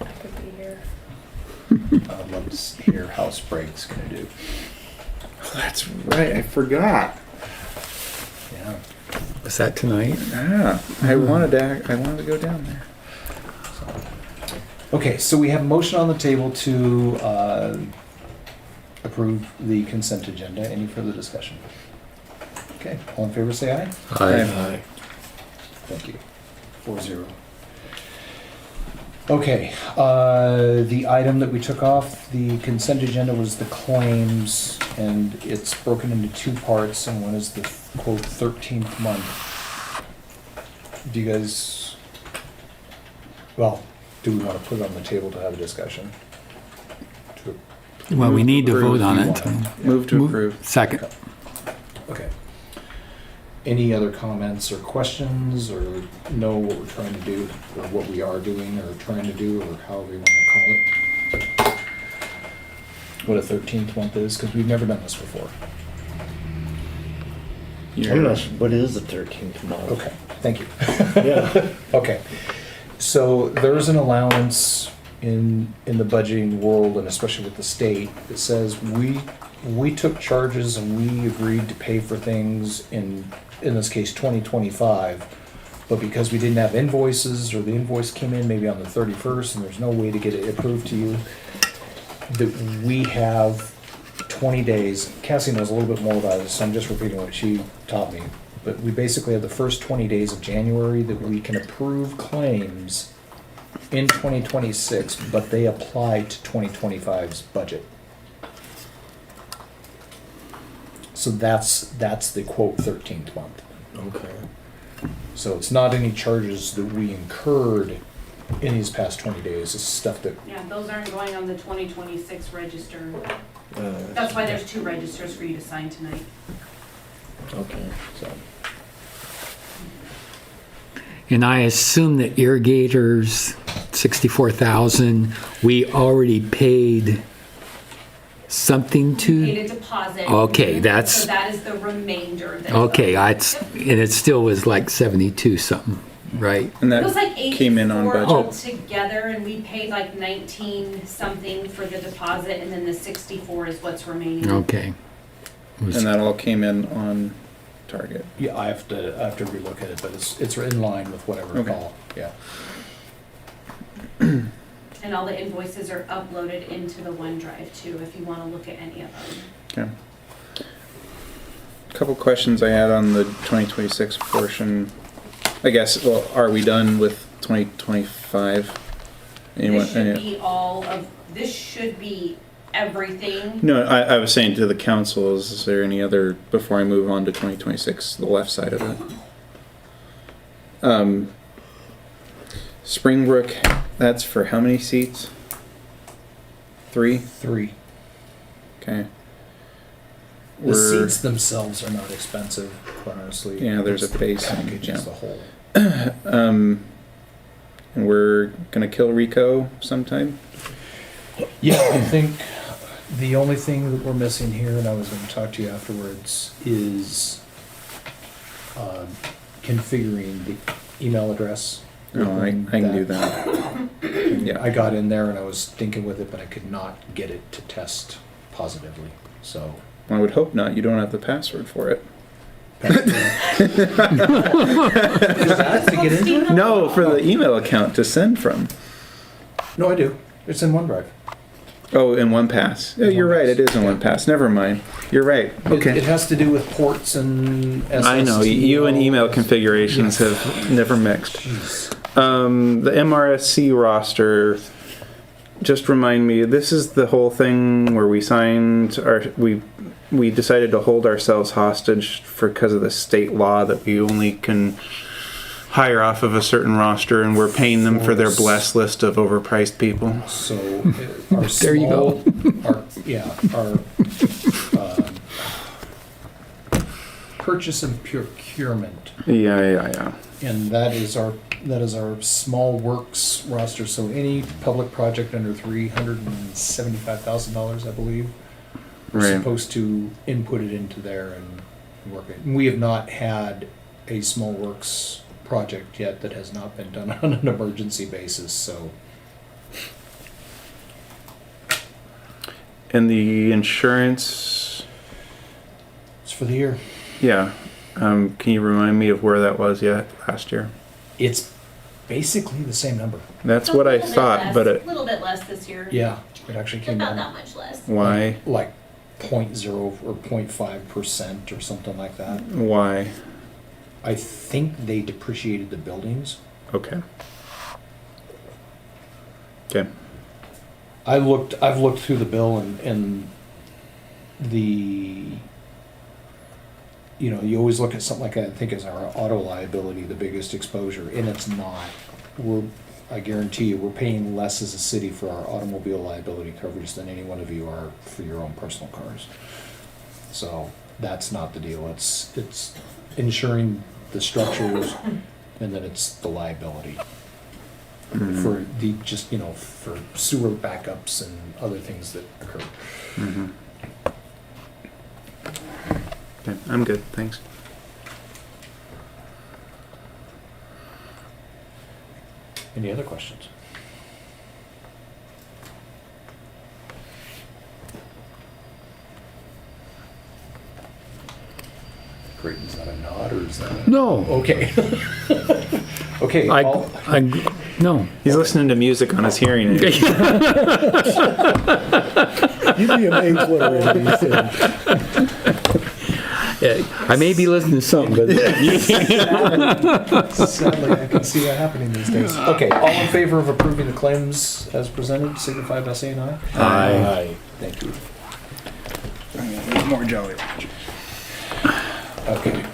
I could be here. I'd love to hear how Sprague's gonna do. That's right. I forgot. Yeah. Was that tonight? Yeah, I wanted to go down there. Okay, so we have a motion on the table to approve the consent agenda. Any further discussion? Okay, all in favor say aye. Aye. Thank you. 4-0. Okay, the item that we took off the consent agenda was the claims, and it's broken into two parts, and one is the quote 13th month. Do you guys, well, do we want to put it on the table to have a discussion? Well, we need to vote on it. Move to approve. Second. Okay. Any other comments or questions, or know what we're trying to do, or what we are doing, or trying to do, or however you want to call it? What a 13th month is, because we've never done this before. I'm not sure, what is the 13th month? Okay, thank you. Yeah. Okay, so there's an allowance in the budgeting world, and especially with the state, that says we took charges and we agreed to pay for things in this case 2025, but because we didn't have invoices, or the invoice came in maybe on the 31st and there's no way to get it approved to you, that we have 20 days. Cassie knows a little bit more about this, so I'm just repeating what she taught me. But we basically have the first 20 days of January that we can approve claims in 2026, but they apply to 2025's budget. So that's the quote 13th month. Okay. So it's not any charges that we incurred in these past 20 days. It's stuff that, Yeah, those aren't going on the 2026 register. That's why there's two registers for you to sign tonight. Okay, so. And I assume that irrigators, 64,000, we already paid something Paid to? a deposit. Okay, that's- So that is the remainder. Okay, and it still was like 72 something. Right. And It was that like came in on 84 budget. altogether, and we paid like 19 something for the deposit, and then the 64 is what's remaining. Okay. And that all came in on target. Yeah, I have to relook at it, but it's in line with what I recall, yeah. And all the invoices are uploaded into the OneDrive too, if you wanna look at any of them. Okay. Couple questions I had on the 2026 portion. I guess, well, are we done with 2025? This should be all of, this should be everything. No, I was saying to the council, is there any other, before I move on to 2026, the left side of it? Springbrook, that's for how many seats? 3? 3. Okay. The seats themselves are not expensive, quite honestly. Yeah, there's It's a the base, package yeah. as a whole. And we're gonna kill Rico sometime? Yeah, I think the only thing that we're missing here, and I was gonna talk to you afterwards, is configuring the email address. Oh, I can do that. Yeah. I got in there and I was thinking with it, but I could not get it to test positively, so. I would hope not. You don't have the password for it. To get into it? No, for the email account to send from. No, I do. It's in OneDrive. Oh, in OnePass. Yeah, you're right. It is in OnePass. Never mind. You're right. It Okay. has to do with ports and I know. You and email configurations Yes. have never mixed. Jeez. The MRSC roster. Just remind me. This is the whole thing where we signed we decided to hold ourselves hostage because of the state law that we only can hire off of a certain roster, and we're paying them for their blessed list of overpriced people. So our There you go. our purchase and procurement, Yeah. and that is our small works roster. So any public project under $375,000, I believe, we're Right. supposed to input it into there and work it. And we have not had a small works project yet that has not been done on an emergency basis. So And the insurance. it's for the year. Yeah. Can you remind me of where that was last year? It's basically the same number. That's A what I little bit thought, less, but a little bit less this year. Yeah, it actually came About down that much less. why? like 0.0 or 0.5% or something like that. Why? I think they depreciated the buildings. Okay. Okay. I've looked through the bill and the, you always look at something like that, I think is our auto liability, the biggest exposure, and it's not. I guarantee you, we're paying less as a city for our automobile liability coverage than any one of you are for your own personal cars. So that's not the deal. It's insuring the structures, and then it's the liability for the for sewer backups and other things that occur. Mm-hmm. Okay, I'm good. Thanks. Any other questions? Great, is that a nod or is that a... No. Okay. Okay, No. He's listening to music on his hearing aid. You'd be amazed what our enemies think. I may be listening to something, but sadly, I can see that happening these days. Okay, all in favor of approving the claims as presented, signify by saying aye. Aye. Thank you. More Jolly Rancher. Okay.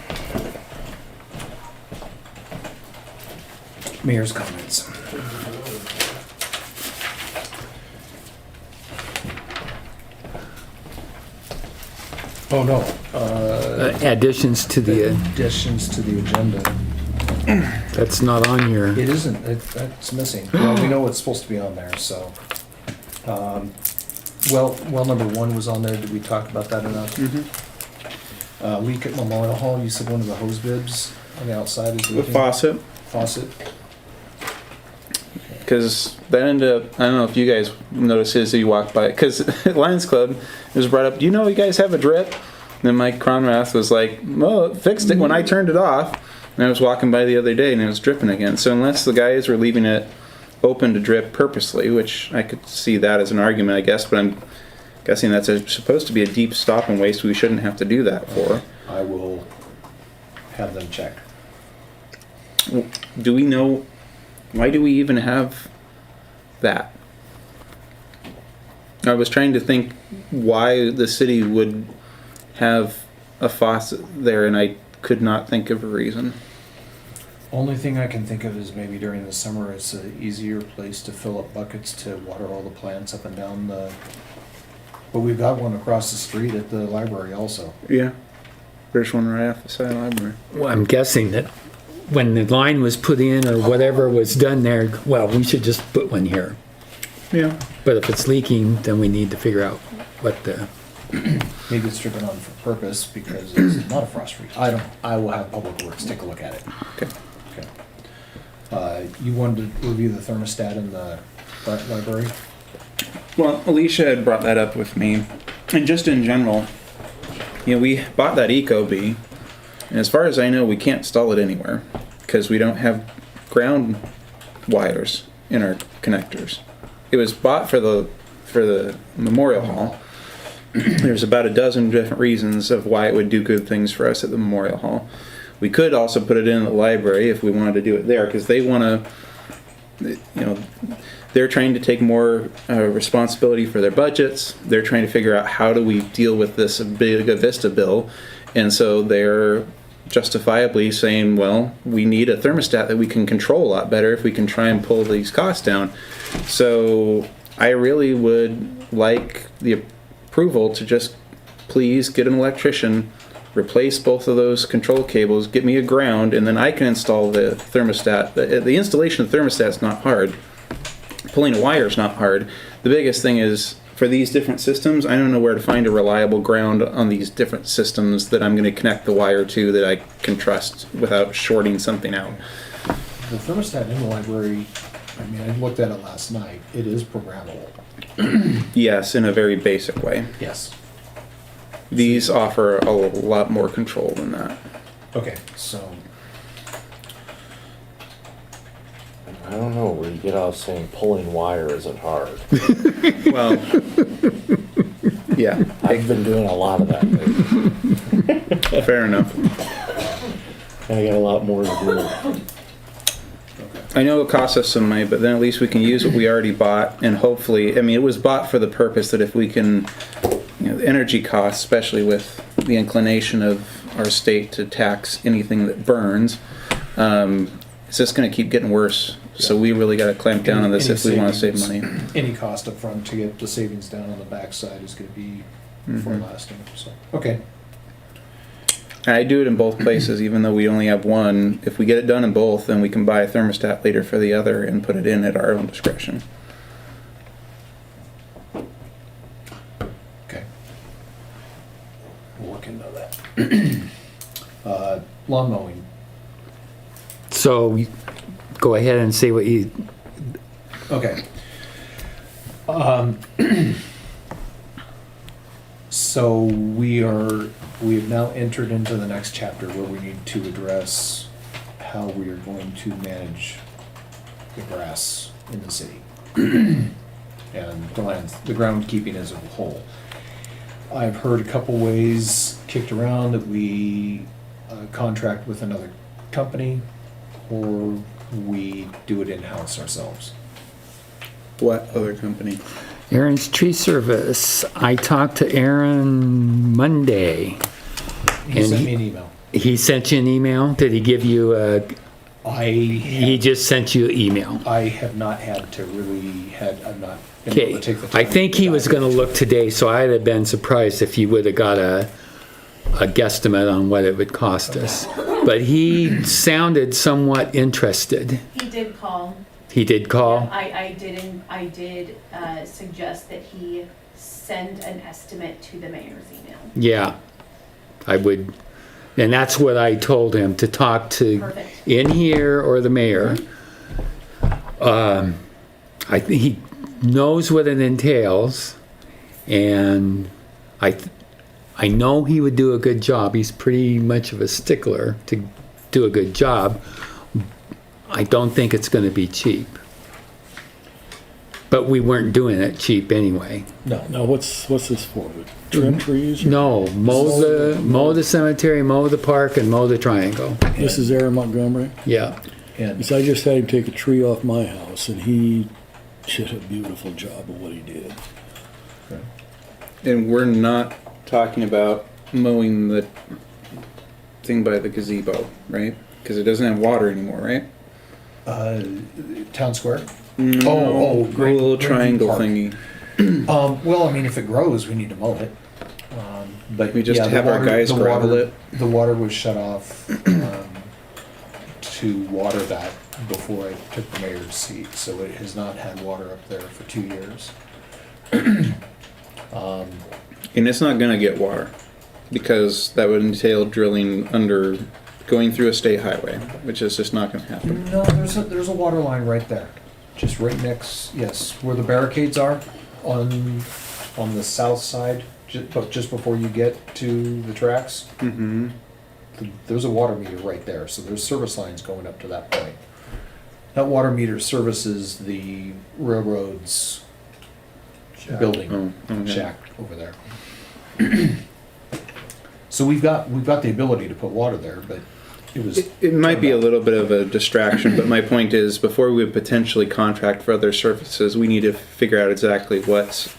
Mayor's comments. Oh, no. additions to the, Additions to the agenda. that's not on your, It isn't, that's missing. Well, we know it's supposed to be on there, so. Well, number 1 was on there. Did we talk about that enough? Leak at Memorial Hall, you said one of the hose bibs on the outside is The leaking. faucet. faucet. Because that ended up, I don't know if you guys noticed as you walked by, because Lions Club was brought up, do you know you guys have a drip? And then Mike Cronrath was like, well, it fixed it when I turned it off. And I was walking by the other day and it was dripping again. So unless the guys were leaving it open to drip purposely, which I could see that as an argument, I guess, but I'm guessing that's supposed to be a deep stop and waste we shouldn't have to do that for. I will have them check. Do we know, why do we even have that? I was trying to think why the city would have a faucet there, and I could not think of a reason. Only thing I can think of is maybe during the summer, it's an easier place to fill up buckets to water all the plants up and down the, but we've got one across the street at the library also. Yeah, there's one right off the side of the library. Well, I'm guessing that when the line was put in or whatever was done there, well, we should just put one here. Yeah. But if it's leaking, then we need to figure out what the, Maybe it's dripping on for purpose because it's not a frost freeze. I don't, I will have Public Works take a look at it. Okay. Okay. You wanted to review the thermostat in the library? Well, Alicia had brought that up with me, and just in general, you know, we bought that Ecobee, and as far as I know, we can't install it anywhere because we don't have ground wires in our connectors. It was bought for the Memorial Hall. There's about a dozen different reasons of why it would do good things for us at the Memorial Hall. We could also put it in the library if we wanted to do it there, because they want to, you know, they're trying to take more responsibility for their budgets. They're trying to figure out how do we deal with this big Vista bill, and so they're justifiably saying, well, we need a thermostat that we can control a lot better if we can try and pull these costs down. So I really would like the approval to just please get an electrician, replace both of those control cables, get me a ground, and then I can install the thermostat. The installation of the thermostat is not hard. Pulling a wire is not hard. The biggest thing is, for these different systems, I don't know where to find a reliable ground on these different systems that I'm going to connect the wire to that I can trust without shorting something out. The thermostat in the library, I mean, I looked at it last night. It is programmable. Yes, in a very basic way. Yes. These offer a lot more control than that. Okay, so I don't know where you get off saying pulling wire isn't hard. Well, yeah, I've been doing a lot of that lately. fair enough. And I got a lot more to do. I know it costs us some money, but then at least we can use what we already bought, and hopefully, I mean, it was bought for the purpose that if we can, you know, the energy costs, especially with the inclination of our state to tax anything that burns, it's just going to keep getting worse. So we really got to clamp down on this if we want to save money. any cost up front to get the savings down on the backside is going to be for lasting. So okay. And I do it in both places, even though we only have one. If we get it done in both, then we can buy a thermostat later for the other and put it in at our own discretion. Okay. We'll look into that. Lawn mowing. so go ahead and say what you, Okay. So we have now entered into the next chapter where we need to address how we are going to manage the grass in the city and the groundkeeping as a whole. I've heard a couple ways kicked around that we contract with another company or we do it in-house ourselves. What other company? Aaron's Tree Service. I talked to Aaron Monday. He And sent me an email. He sent you an email? Did he give you a, he just sent you an email? I have not had to really I've not been able Okay, to take the time. I think he was to gonna look today, so I'd have been surprised if he would have got a guesstimate on what it would cost us. But he sounded somewhat interested. He did call. He did call? I did suggest that he send an estimate to the mayor's email. Yeah. I would And that's what I told him, to talk to Perfect. in here or the mayor. I think he knows what it entails, and I know he would do a good job. He's pretty much of a stickler to do a good job. I don't think it's going to be cheap. But we weren't doing it cheap anyway. No. Now, what's this for? Trim trees? No, mow the cemetery, mow the park, and mow the triangle. This is Aaron Montgomery. Yeah. And Because I just had him take a tree off my house, and he did a beautiful job of what he did. And we're not talking about mowing the thing by the gazebo, right? Because it doesn't have water anymore, right? Town Square? No, great. little triangle Park. thingy. Well, I mean, if it grows, we need to mow it. But We just yeah, the have our water- guys the gravel water- it. The water was shut off to water that before I took the mayor's seat, so it has not had water up there for 2 years. And it's not gonna get water, because that would entail drilling under, going through a state highway, which is just not gonna happen. No, there's a water line right there, just right next, yes, where the barricades are, on the south side, just before you get to the tracks. Mm-hmm. There's a water meter right there, so there's service lines going up to that point. That water meter services the railroad's building Oh, okay. shack over there. So we've got the ability to put water there, but it was. It might be a little bit of a distraction, but my point is, before we would potentially contract for other services, we need to figure out exactly what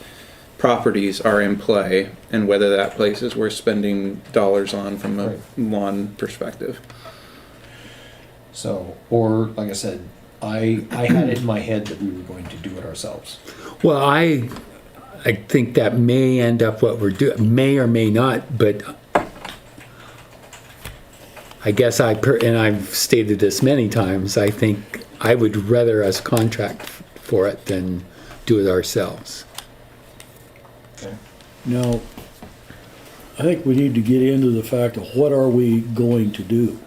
properties are in play and whether that place is worth spending dollars on from a Right. lawn perspective. So, or like I said, I had it in my head that we were going to do it ourselves. Well, I think that may end up what we're doing, may or may not, but I guess and I've stated this many times, I think I would rather us contract for it than do it ourselves. Okay. Now, I think we need to get into the fact of what are we going to do?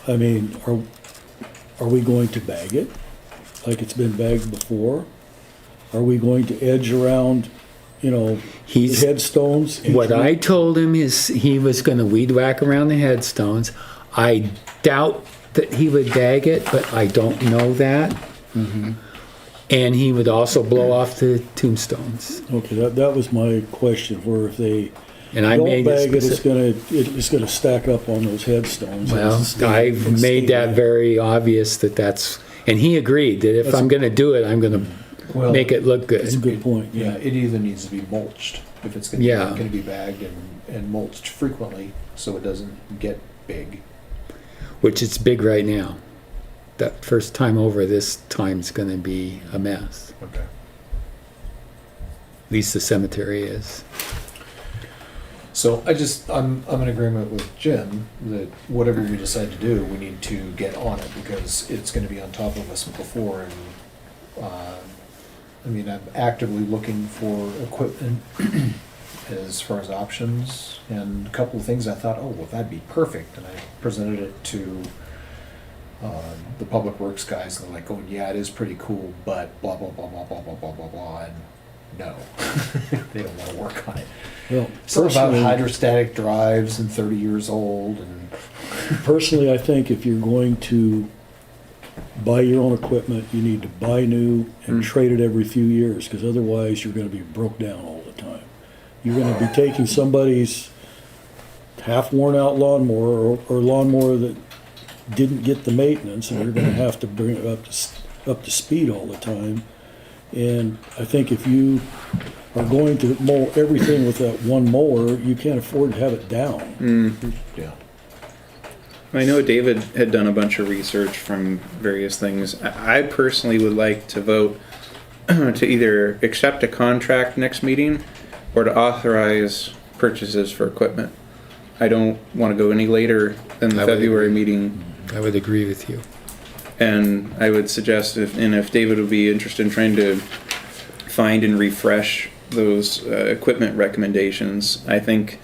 I mean, are we going to bag it like it's been bagged before? Are we going to edge around, the He's, headstones? what I told him is he was gonna weed whack around the headstones. I doubt that he would bag it, but I don't know that. And he would also blow off the tombstones. Okay, that was my question, where if they And I don't made it bag it, specific. it's gonna stack up on those headstones. Well, It's staying- I've it's made staying that there. very obvious that's, and he agreed that if That's- I'm gonna do it, I'm gonna Well, make it look That's a good. good point, Yeah, yeah. it either needs to be mulched if it's Yeah. gonna be bagged and mulched frequently so it doesn't get big. Which it's big right now. That first time over, this time's gonna be a mess. Okay. At least the cemetery is. So I'm in agreement with Jim that whatever we decide to do, we need to get on it because it's gonna be on top of us before and, I mean, I'm actively looking for equipment as far as options and a couple of things I thought, oh, well, that'd be perfect. And I presented it to, the public works guys and they're like, oh, yeah, it is pretty cool, but blah, blah, blah, blah, blah, blah, blah, blah, blah, and no, they don't wanna work on it. Well, Something about personally, hydrostatic drives and 30 years old and personally, I think if you're going to buy your own equipment, you need to buy new and trade it every few years, because otherwise you're gonna be broke down all the time. You're gonna be taking somebody's half worn out lawnmower or lawnmower that didn't get the maintenance, and you're gonna have to bring it up to speed all the time. And I think if you are going to mow everything with that one mower, you can't afford to have it down. yeah. I know David had done a bunch of research from various things. I personally would like to vote to either accept a contract next meeting or to authorize purchases for equipment. I don't want to go any later than the I would February meeting. I would agree with you. And I would suggest if David would be interested in trying to find and refresh those equipment recommendations, I think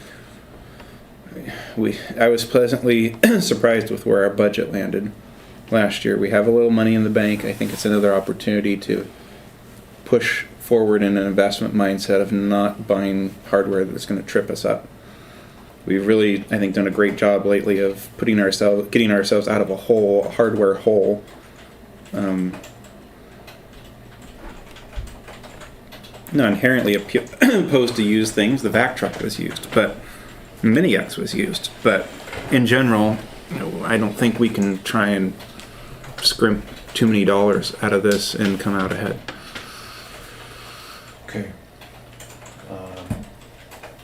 I was pleasantly surprised with where our budget landed last year. We have a little money in the bank. I think it's another opportunity to push forward in an investment mindset of not buying hardware that's going to trip us up. We've really, I think, done a great job lately of getting ourselves out of a hardware hole. Not inherently opposed to use things. The vac truck was used, but Mini X was used. But in general, I don't think we can try and scrimp too many dollars out of this and come out ahead. Okay.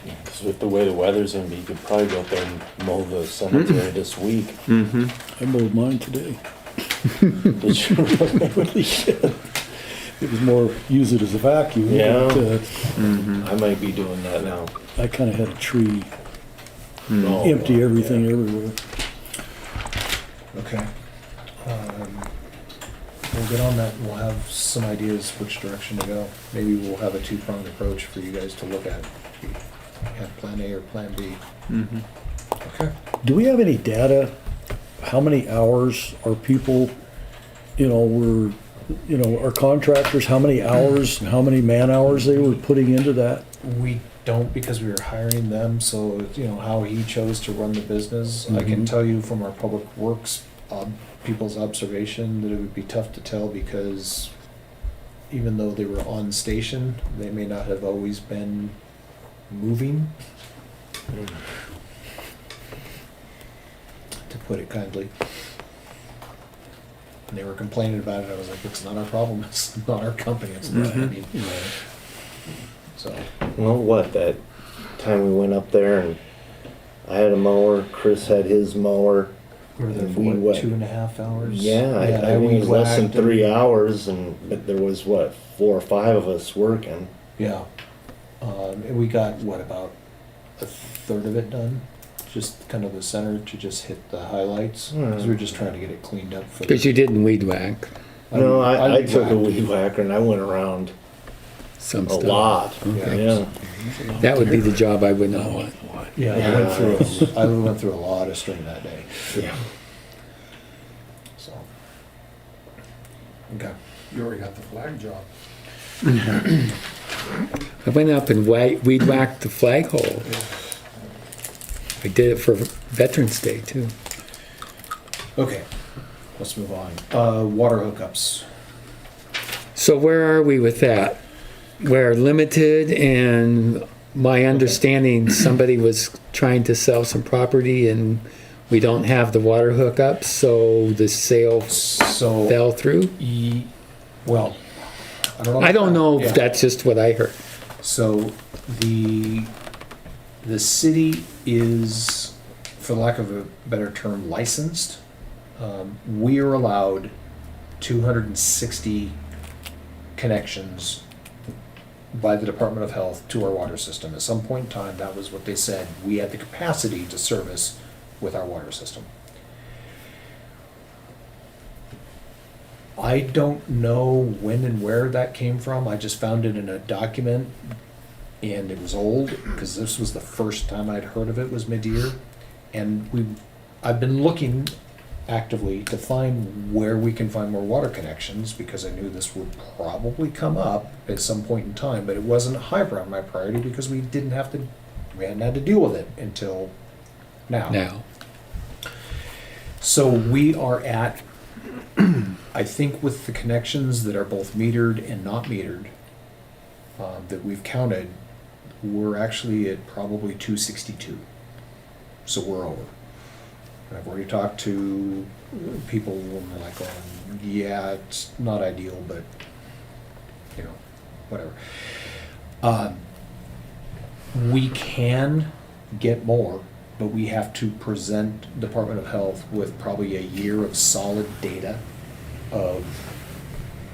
Because with the way the weather's gonna be, you could probably go out there and mow the cemetery this week. Mm-hmm. I mowed mine today. Did you really? It was more use it as a vacuum. Yeah. But, I might be doing that now. I kind of had a tree Oh, empty everything yeah. everywhere. Okay. We'll get on that and we'll have some ideas which direction to go. Maybe we'll have a two-pronged approach for you guys to look at. We have plan A or plan B. Mm-hmm. Okay. Do we have any data? How many hours are people, our contractors, how many hours, how many man hours they were putting into that? We don't because we were hiring them, so, how he chose to run the business. I can tell you from our public works, people's observation that it would be tough to tell because even though they were on station, they may not have always been moving, to put it kindly. And they were complaining about it. I was like, it's not our problem. It's not our company. It's not, so. Well, that time we went up there and I had a mower, Chris had his mower. We were there And for we what, went- 2.5 hours? Yeah, I mean, it was less than weed-whacked 3 and- hours but there was 4 or 5 of us working. Yeah. And we got, about a third of it done? Just kind of the center to just hit the highlights? Because we were just trying to get it cleaned up for. Because you didn't weed whack No, I took a weed weed whacker and I went around some a stuff. lot. Okay. Yeah. That would be the job I would not want. Yeah, I went through a lot of string that day, Yeah. so. Okay. You already got the flag job. I went up and weed whacked the flagpole. I did it for Veterans Day too. Okay, let's move on. Water hookups. So where are we with that? We're limited, and my understanding, somebody was trying to sell some property and we don't have the water hookups, so the sale So, fell through. well, I don't know. I don't know Yeah. if that's just what I heard. So the city is, for lack of a better term, licensed. We are allowed 260 connections by the Department of Health to our water system. At some point in time, that was what they said. We had the capacity to service with our water system. I don't know when and where that came from. I just found it in a document, and it was old because this was the first time I'd heard of it, was mid-year. And I've been looking actively to find where we can find more water connections because I knew this would probably come up at some point in time, but it wasn't high on my priority because we hadn't had to deal with it until now. So we are at, I think with the connections that are both metered and not metered, that we've counted, we're actually at probably 262. So we're over. And I've already talked to people and they're like, yeah, it's not ideal, but, whatever. We can get more, but we have to present Department of Health with probably a year of solid data of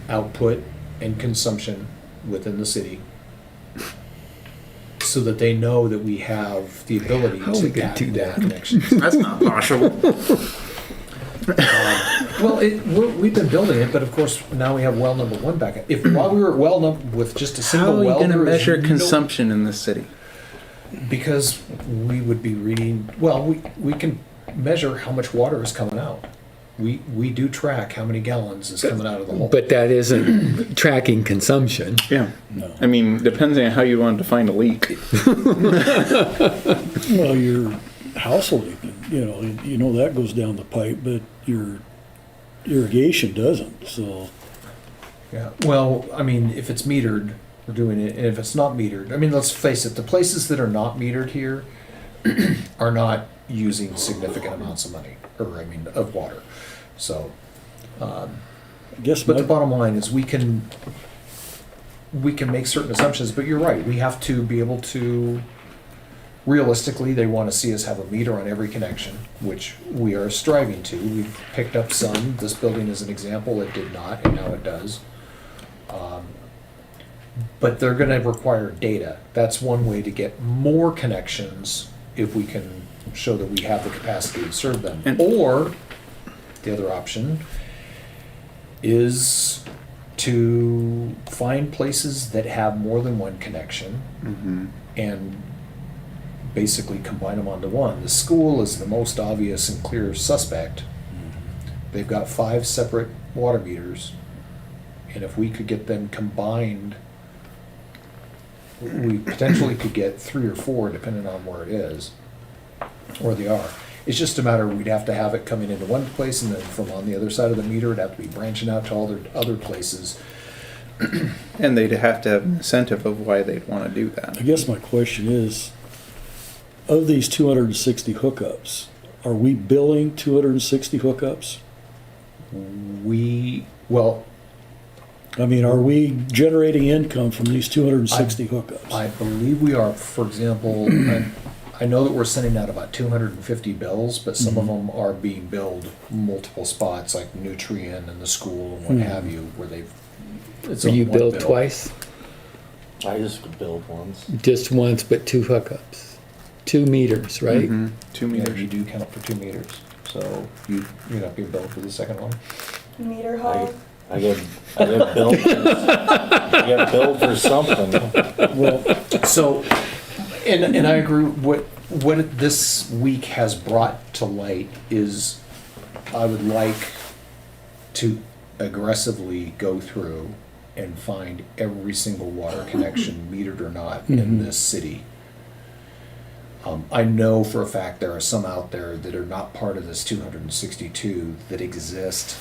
output and consumption within the city, so that they know that we have the ability How are we to gonna add do more that? connections. That's not possible. Well, we've been building it, but of course, now we have well number one back. While we were at well with just a How single are you well, going to there was measure no- consumption in this city? Because we would be reading, well, we can measure how much water is coming out. We do track how many gallons is coming out of the hole. But that isn't tracking consumption. Yeah. No. I mean, depending on how you want to define a leak. Well, your household, you know that goes down the pipe, but your irrigation doesn't, so. Yeah, well, I mean, if it's metered, we're doing it, and if it's not metered, I mean, let's face it, the places that are not metered here are not using significant amounts of money, or I mean, of water. So, I guess but the my, bottom line is we can make certain assumptions, but you're right, we have to be able to, realistically, they want to see us have a meter on every connection, which we are striving to. We've picked up some, this building is an example, it did not, and now it does. But they're gonna require data. That's one way to get more connections if we can show that we have the capacity to serve them. And- Or, the other option is to find places that have more than one connection Mm-hmm. and basically combine them onto one. The school is the most obvious and clear suspect. They've got 5 separate water meters, and if we could get them combined, we potentially could get 3 or 4 depending on where it is, where they are. It's just a matter, we'd have to have it coming into one place, and then from on the other side of the meter, it'd have to be branching out to all their other places. And they'd have to have an incentive of why they'd want to do I that. guess my question is, of these 260 hookups, are we billing 260 hookups? Well, I mean, are we generating income from these 260 hookups? I believe we are. For example, I know that we're sending out about 250 bills, but some of them are being billed multiple spots, like Nutrien and the school and what have you, where they've. It's So a you one billed bill. twice? I just billed once. Just once, but 2 hookups. 2 meters, right? Mhm. 2 Yeah, meters. you do count for 2 meters, so you're not being billed for the second one. Meter I, hall. I get billed. I get billed for something. Well, So, and I agree. What this week has brought to light is, I would like to aggressively go through and find every single water connection, metered or not, in this city. I know for a fact there are some out there that are not part of this 262 that exist.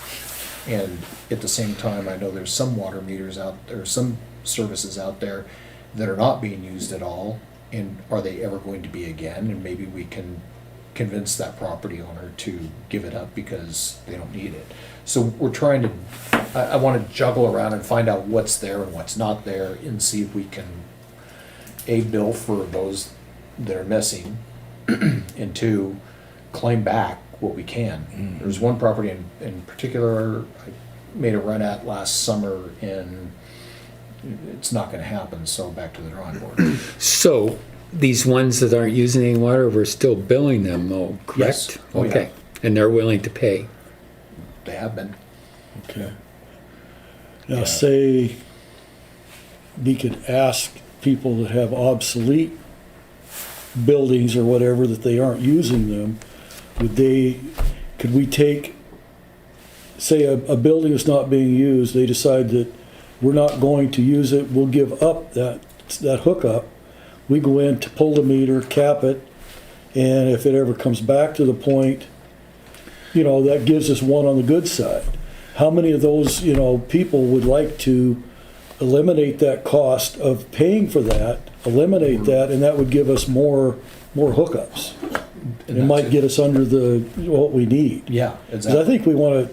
And at the same time, I know there's some water meters out there, some services out there that are not being used at all. And are they ever going to be again? And maybe we can convince that property owner to give it up because they don't need it. So we're trying to, I want to juggle around and find out what's there and what's not there and see if we can, A, bill for those that are missing, and 2, claim back what we can. There's one property in particular I made a run at last summer, and it's not gonna happen, so back to the drawing board. So these ones that aren't using any water, we're still billing them though, correct? Yes. Oh, yeah. Okay. And they're willing to pay. They have been. okay. Now, Yeah. say we could ask people that have obsolete buildings or whatever, that they aren't using them, could we take, say a building is not being used, they decide that we're not going to use it, we'll give up that hookup. We go in to pull the meter, cap it, and if it ever comes back to the point, that gives us one on the good side. How many of those, people would like to eliminate that cost of paying for that, eliminate that, and that would give us more hookups? And It might that's get us under what we need. Yeah, 'Cause I exactly. think we want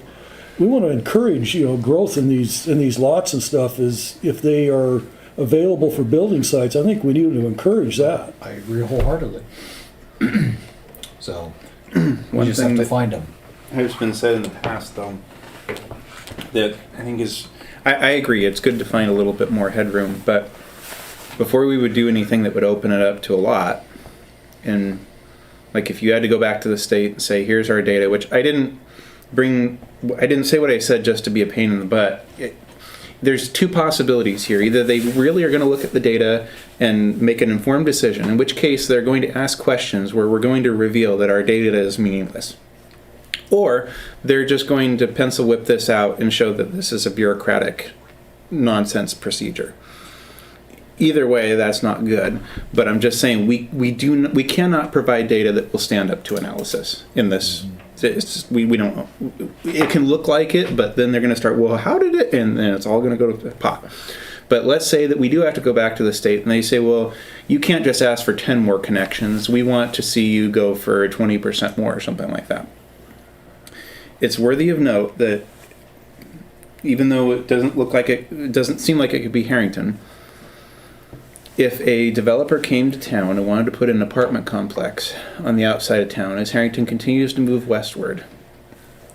to encourage, growth in these lots and stuff, is if they are available for building sites, I think we need to encourage that. I agree wholeheartedly. So, we One just have thing to that find them. has been said in the past, though, that I think is, I agree, it's good to find a little bit more headroom, but before we would do anything that would open it up to a lot, and like if you had to go back to the state and say, here's our data, which I didn't say what I said just to be a pain in the butt. there's two possibilities here. Either they really are going to look at the data and make an informed decision, in which case they're going to ask questions where we're going to reveal that our data is meaningless. Or they're just going to pencil whip this out and show that this is a bureaucratic nonsense procedure. Either way, that's not good. But I'm just saying we cannot provide data that will stand up to analysis in this. We don't know. It can look like it, but then they're going to start, well, how did it? And then it's all going to go to pot. But let's say that we do have to go back to the state and they say, well, you can't just ask for 10 more connections. We want to see you go for 20% more or something like that. It's worthy of note that even though it doesn't seem like it could be Harrington, if a developer came to town and wanted to put an apartment complex on the outside of town, as Harrington continues to move westward,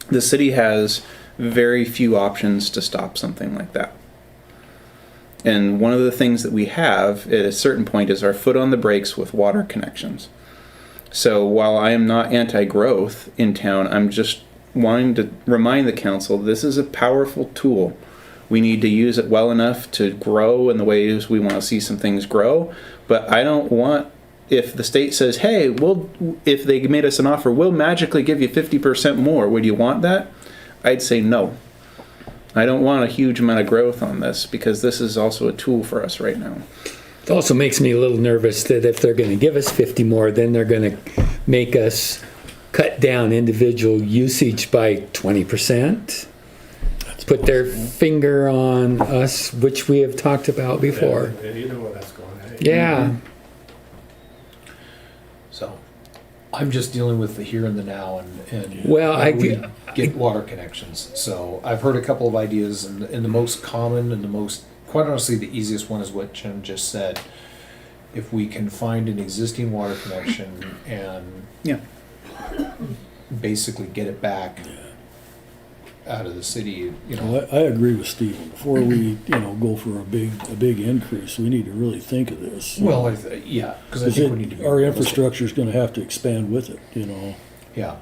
the city has very few options to stop something like that. And one of the things that we have at a certain point is our foot on the brakes with water connections. So while I am not anti-growth in town, I'm just wanting to remind the council this is a powerful tool. We need to use it well enough to grow in the ways we want to see some things grow. But I don't want, if the state says, hey, if they made us an offer, we'll magically give you 50% more. Would you want that? I'd say no. I don't want a huge amount of growth on this because this is also a tool for us right now. It also makes me a little nervous that if they're going to give us 50 more, then they're going to make us cut down individual usage by 20%. Put their finger on us, which we have talked about before. Yeah, you know where that's going. Hey? Yeah. So, I'm just dealing with the here and the now and Well, how do we get water connections. So I've heard a couple of ideas, and the most common and the most, quite honestly, the easiest one is what Jim just said. If we can find an existing water connection and Yeah. basically get it back out of the city, you know. Well, I agree with Stephen. Before we, go for a big increase, we need to really think of this. Well, yeah, because I think we need to be Our realistic. infrastructure is going to have to expand with it, Yeah.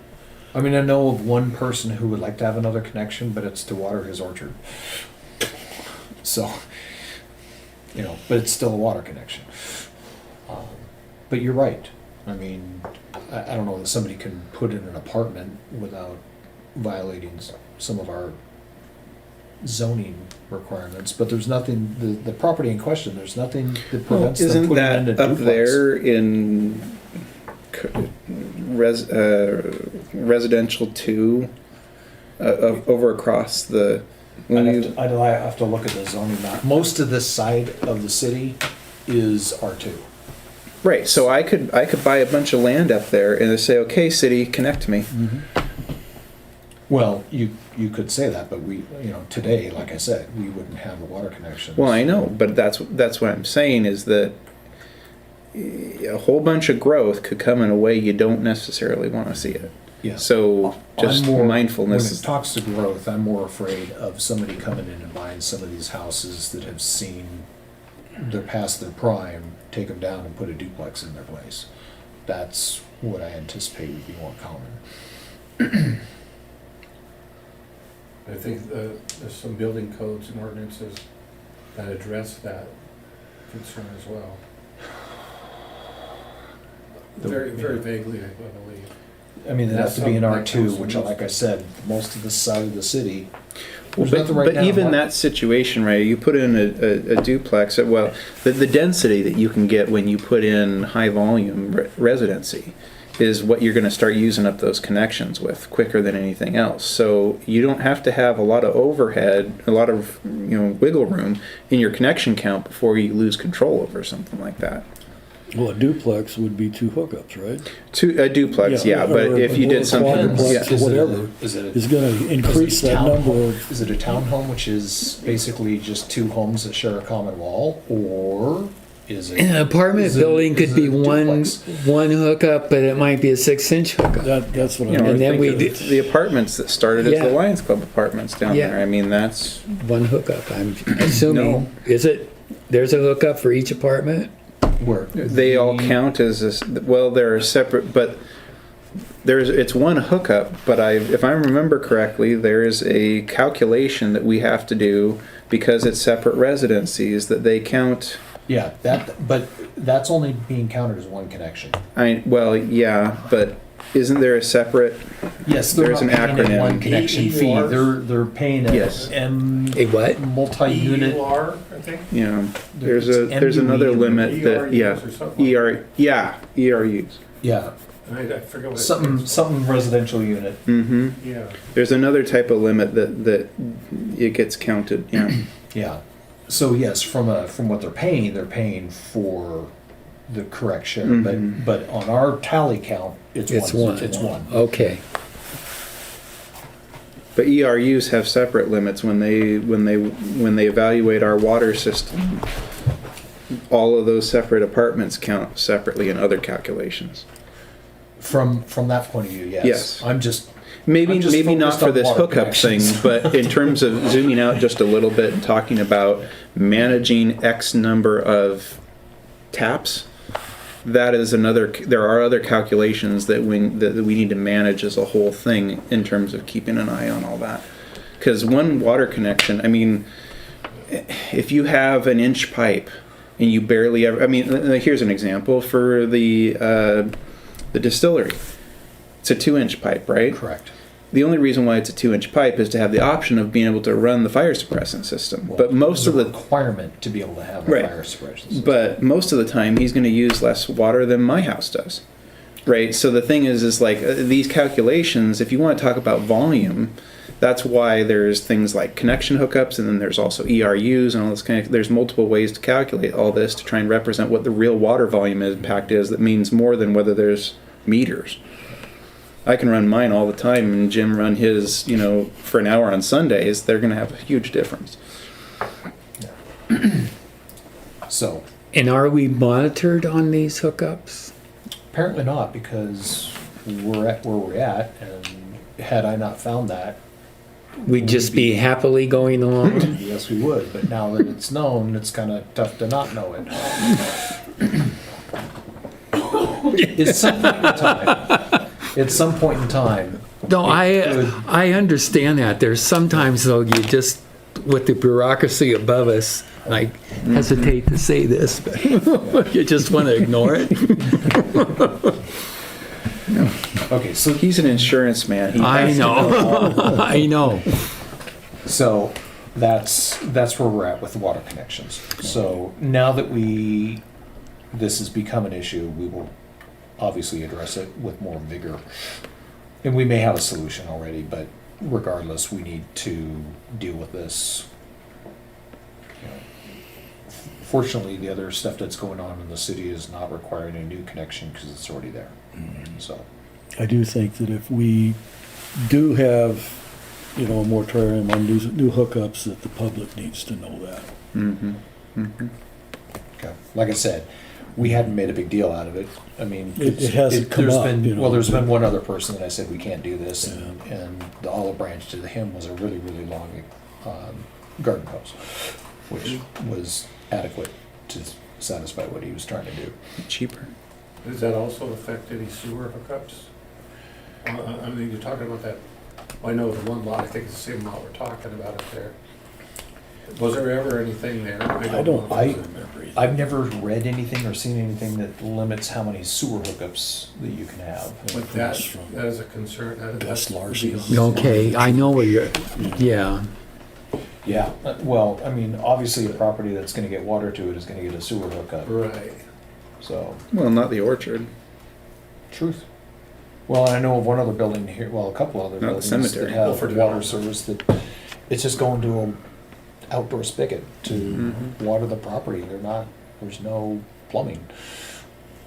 I mean, I know of one person who would like to have another connection, but it's to water his orchard. So, but it's still a water connection. But you're right. I mean, I don't know that somebody can put in an apartment without violating some of our zoning requirements, but there's nothing, the property in question, there's nothing that prevents them Isn't putting in a that up duplex. there in residential 2 over across the? I'd have to look at the zoning map. Most of this side of the city is R2. Right, so I could buy a bunch of land up there and say, okay, city, connect me. Well, you could say that, but we, today, like I said, we wouldn't have a water connection. Well, I know, but that's what I'm saying is that a whole bunch of growth could come in a way you don't necessarily want to see it. Yeah. So just I'm more- mindfulness. When it talks to growth, I'm more afraid of somebody coming in and buying some of these houses that have seen they're past their prime, take them down and put a duplex in their place. That's what I anticipate would be more common. I think there's some building codes and ordinances that address that concern as well. Very, very vaguely, I believe. I mean, it has to be in That R2, comes which, from- like I said, most of the side of the city. Well, There's nothing right now. even that situation, right? You put in a duplex. Well, the density that you can get when you put in high volume residency is what you're going to start using up those connections with quicker than anything else. So you don't have to have a lot of overhead, a lot of wiggle room in your connection count before you lose control over something like that. Well, a duplex would be 2 hookups, right? A duplex, yeah. But or if you did something, quadruplex yeah. or whatever, Is it is going to increase that number of. Is it a townhome, which is basically just 2 homes that share a common wall, or is it? An apartment is it- building could is be it a one duplex? hookup, but it might be a 6-inch hookup. That's what You I'm. know, And then think we of do- the apartments that started as Yeah. the Lions Club apartments down Yeah. there. I mean, that's One hookup, I'm assuming. No. Is it, there's a hookup for each apartment? Where they all count as this. Well, they're separate, but it's one hookup, but if I remember correctly, there is a calculation that we have to do because it's separate residencies that they count. Yeah, but that's only being counted as one connection. Well, yeah, but isn't there a separate? Yes, they're There's not an paying a acronym. one connection fee. EURs? They're paying a Yes. A what? multi-unit. EUR, I think. Yeah, there's It's another MUE, limit that ERUs or something. ERUs. Yeah, I forget what it something residential unit. Mm-hmm. Yeah. There's another type of limit that it gets counted. Yeah. Yeah. So yes, from what they're paying for the correct share. Mhm. But on our tally count, it's one. It's one. Okay. But ERUs have separate limits when they evaluate our water system. All of those separate apartments count separately in other calculations. From that point of view, yes. Yes. I'm just Maybe just not focused for on this water hookup thing, connections. but in terms of zooming out just a little bit and talking about managing X number of taps, that is another. There are other calculations that we need to manage as a whole thing in terms of keeping an eye on all that. Because one water connection, I mean, if you have an inch pipe and you barely ever, I mean, here's an example for the distillery. It's a 2-inch pipe, right? correct. The only reason why it's a 2-inch pipe is to have the option of being able to run the fire suppressant system. Well, But most of there's a the requirement to be able to have a Right. fire suppression system. but most of the time he's going to use less water than my house does. Right? So the thing is like these calculations, if you want to talk about volume, that's why there's things like connection hookups, and then there's also ERUs and all this kind of, there's multiple ways to calculate all this to try and represent what the real water volume impact is that means more than whether there's meters. I can run mine all the time and Jim run his, for an hour on Sundays. They're going to have a huge difference. So And are we monitored on these hookups? apparently not, because we're at where we're at, and had I not found that, We'd just be happily going along? yes, we would. But now that it's known, it's kind of tough to not know it. At some point in time. At some point in time. No, I understand that. There's sometimes though you just, with the bureaucracy above us, I hesitate to say this, but you just want to ignore it. Okay, so He's an insurance man. He I has to know, I know. So that's where we're at with the water connections. So now that this has become an issue, we will obviously address it with more vigor. And we may have a solution already, but regardless, we need to deal with this. Fortunately, the other stuff that's going on in the city is not requiring a new connection because it's already there. So. I do think that if we do have, a moratorium on new hookups, that the public needs to know that. Mm-hmm. Mm-hmm. Okay. Like I said, we hadn't made a big deal out of it. I mean, It hasn't come there's up, been, you well, know. there's been one other person that I said we can't do this, and the olive branch to him was a really, really long garden hose, which was adequate to satisfy what he was trying to do. Cheaper. Does that also affect any sewer hookups? I mean, you're talking about that, I know the one lot, I think it's the same lot we're talking about up there. Was there ever anything there? I don't I- remember either. I've never read anything or seen anything that limits how many sewer hookups that you can have. But that is a concern. Gus Larson. Okay, I know where you're, yeah. Yeah, well, I mean, obviously a property that's gonna get water to it is gonna get a sewer hookup, Right. so. Well, not the orchard. Truth. Well, I know of one other building here, well, a couple other Not the buildings cemetery. that have Oh, for water development. service that, it's just going to an outdoor spigot to Mhm. water the property. There's no plumbing,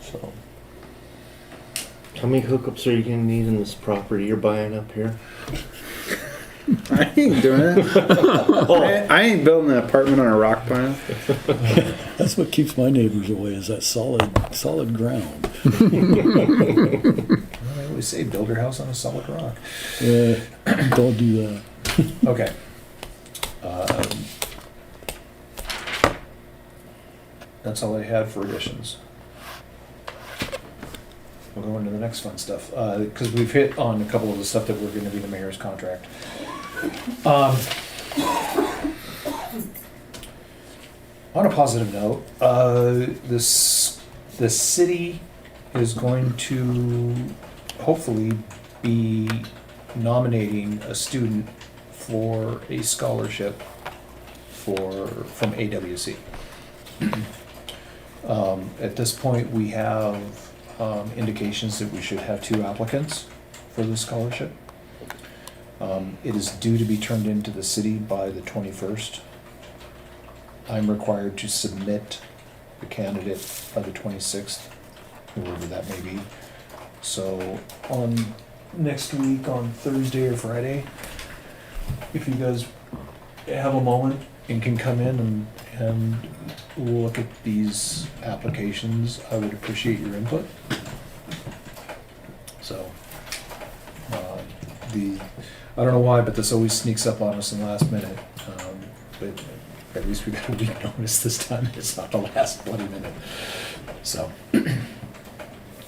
so. How many hookups are you gonna need in this property you're buying up here? I ain't doing it. I ain't building an apartment on a rock pile. That's what keeps my neighbors away, is that solid ground. I always say build your house on a solid rock. Don't do that. Okay. That's all I had for additions. we'll go into the next fun stuff, because we've hit on a couple of the stuff that we're gonna be the mayor's contract. On a positive note, the city is going to hopefully be nominating a student for a scholarship from AWC. At this point, we have indications that we should have 2 applicants for the scholarship. It is due to be turned into the city by the 21st. I'm required to submit the candidate by the 26th, whoever that may be. So on next week, on Thursday or Friday, if you guys have a moment and can come in and look at these applications, I would appreciate your input. So, I don't know why, but this always sneaks up on us in the last minute. But at least we got a week notice this time. It's not the last bloody minute. So,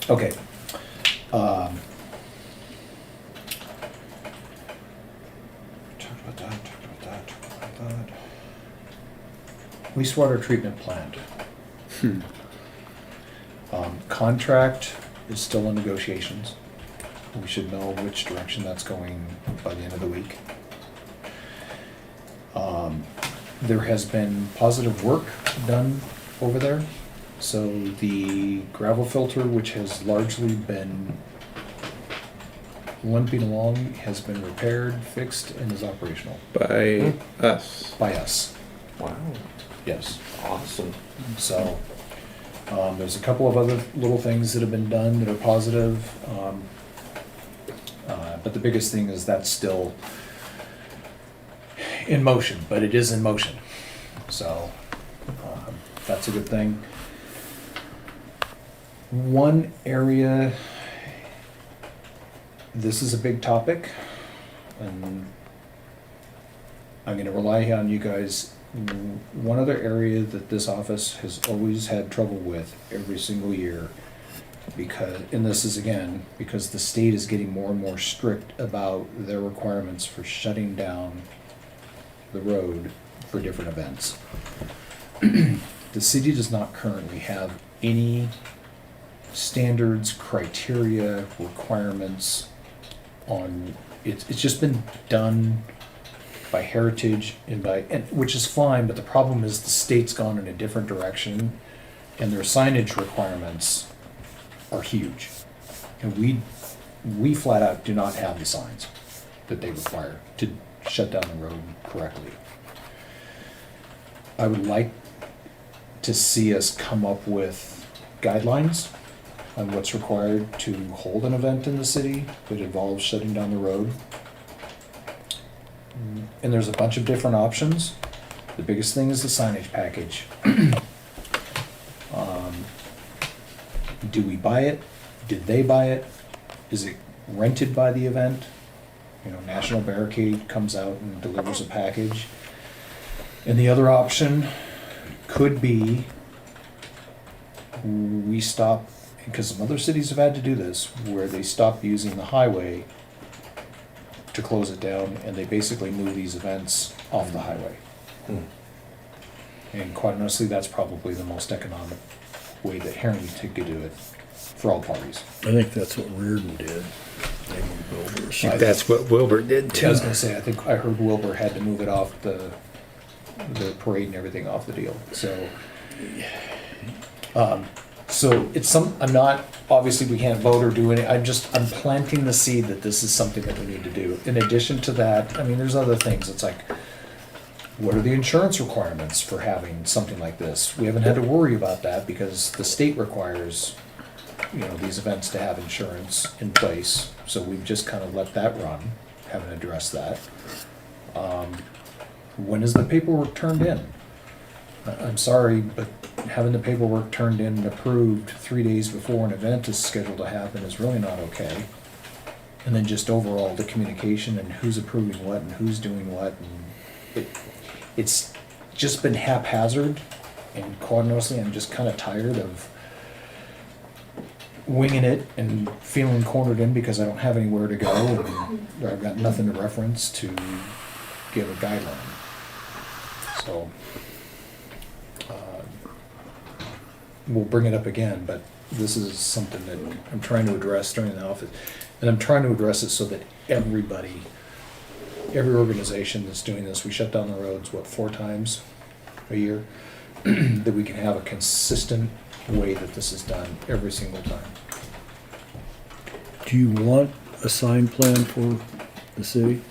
okay. Talk about that. Wastewater treatment plant. Contract is still in negotiations. We should know which direction that's going by the end of the week. There has been positive work done over there. So the gravel filter, which has largely been limping along, has been repaired, fixed, and is operational By us. by us. Wow, Yes. awesome. So, there's a couple of other little things that have been done that are positive. But the biggest thing is that's still in motion, but it is in motion. So, that's a good thing. One area, this is a big topic, and I'm gonna rely on you guys. One other area that this office has always had trouble with every single year, because, and this is again, because the state is getting more and more strict about their requirements for shutting down the road for different events. The city does not currently have any standards, criteria, requirements on, it's just been done by Heritage and which is fine, but the problem is the state's gone in a different direction and their signage requirements are huge. And we flat out do not have the signs that they require to shut down the road correctly. I would like to see us come up with guidelines on what's required to hold an event in the city that involves shutting down the road. And there's a bunch of different options. The biggest thing is the signage package. Do we buy it? Did they buy it? Is it rented by the event? You know, National Barricade comes out and delivers a package. And the other option could be we stop, because some other cities have had to do this, where they stop using the highway to close it down, and they basically move these events off the highway. And quite honestly, that's probably the most economic way that Harrington could do it for all parties. I think that's what Reardon did. They moved over. So That's what Wilbur did I too. was gonna say, I think I heard Wilbur had to move it off the parade and everything off the deal, so. So it's I'm not, obviously we can't vote or do any, I'm planting the seed that this is something that we need to do. In addition to that, I mean, there's other things, it's like, what are the insurance requirements for having something like this? We haven't had to worry about that because the state requires, you know, these events to have insurance in place, so we've just kind of let that run, haven't addressed that. When is the paperwork turned in? I'm sorry, but having the paperwork turned in and approved 3 days before an event is scheduled to happen is really not okay. And then just overall the communication and who's approving what and who's doing what, and it's just been haphazard, and quite honestly, I'm just kind of tired of winging it and feeling cornered in because I don't have anywhere to go and I've got nothing to reference to give a guideline. So, we'll bring it up again, but this is something that I'm trying to address during the office. And I'm trying to address it so that everybody, every organization that's doing this, we shut down the roads, 4 times a year? That we can have a consistent way that this is done every single time. Do you want a sign plan for the city?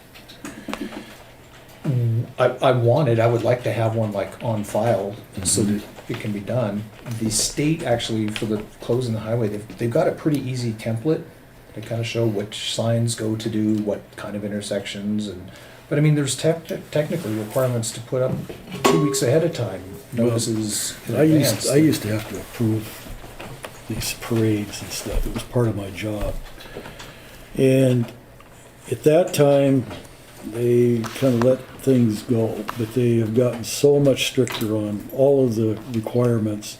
I want it, I would like to have one like on file so that it can be done. The state actually, for the closing the highway, they've got a pretty easy template. They kind of show which signs go to do what kind of intersections but I mean, there's technically requirements to put up 2 weeks ahead of time, notices in advance. I used to have to approve these parades and stuff. It was part of my job. And at that time, they kind of let things go, but they have gotten so much stricter on all of the requirements.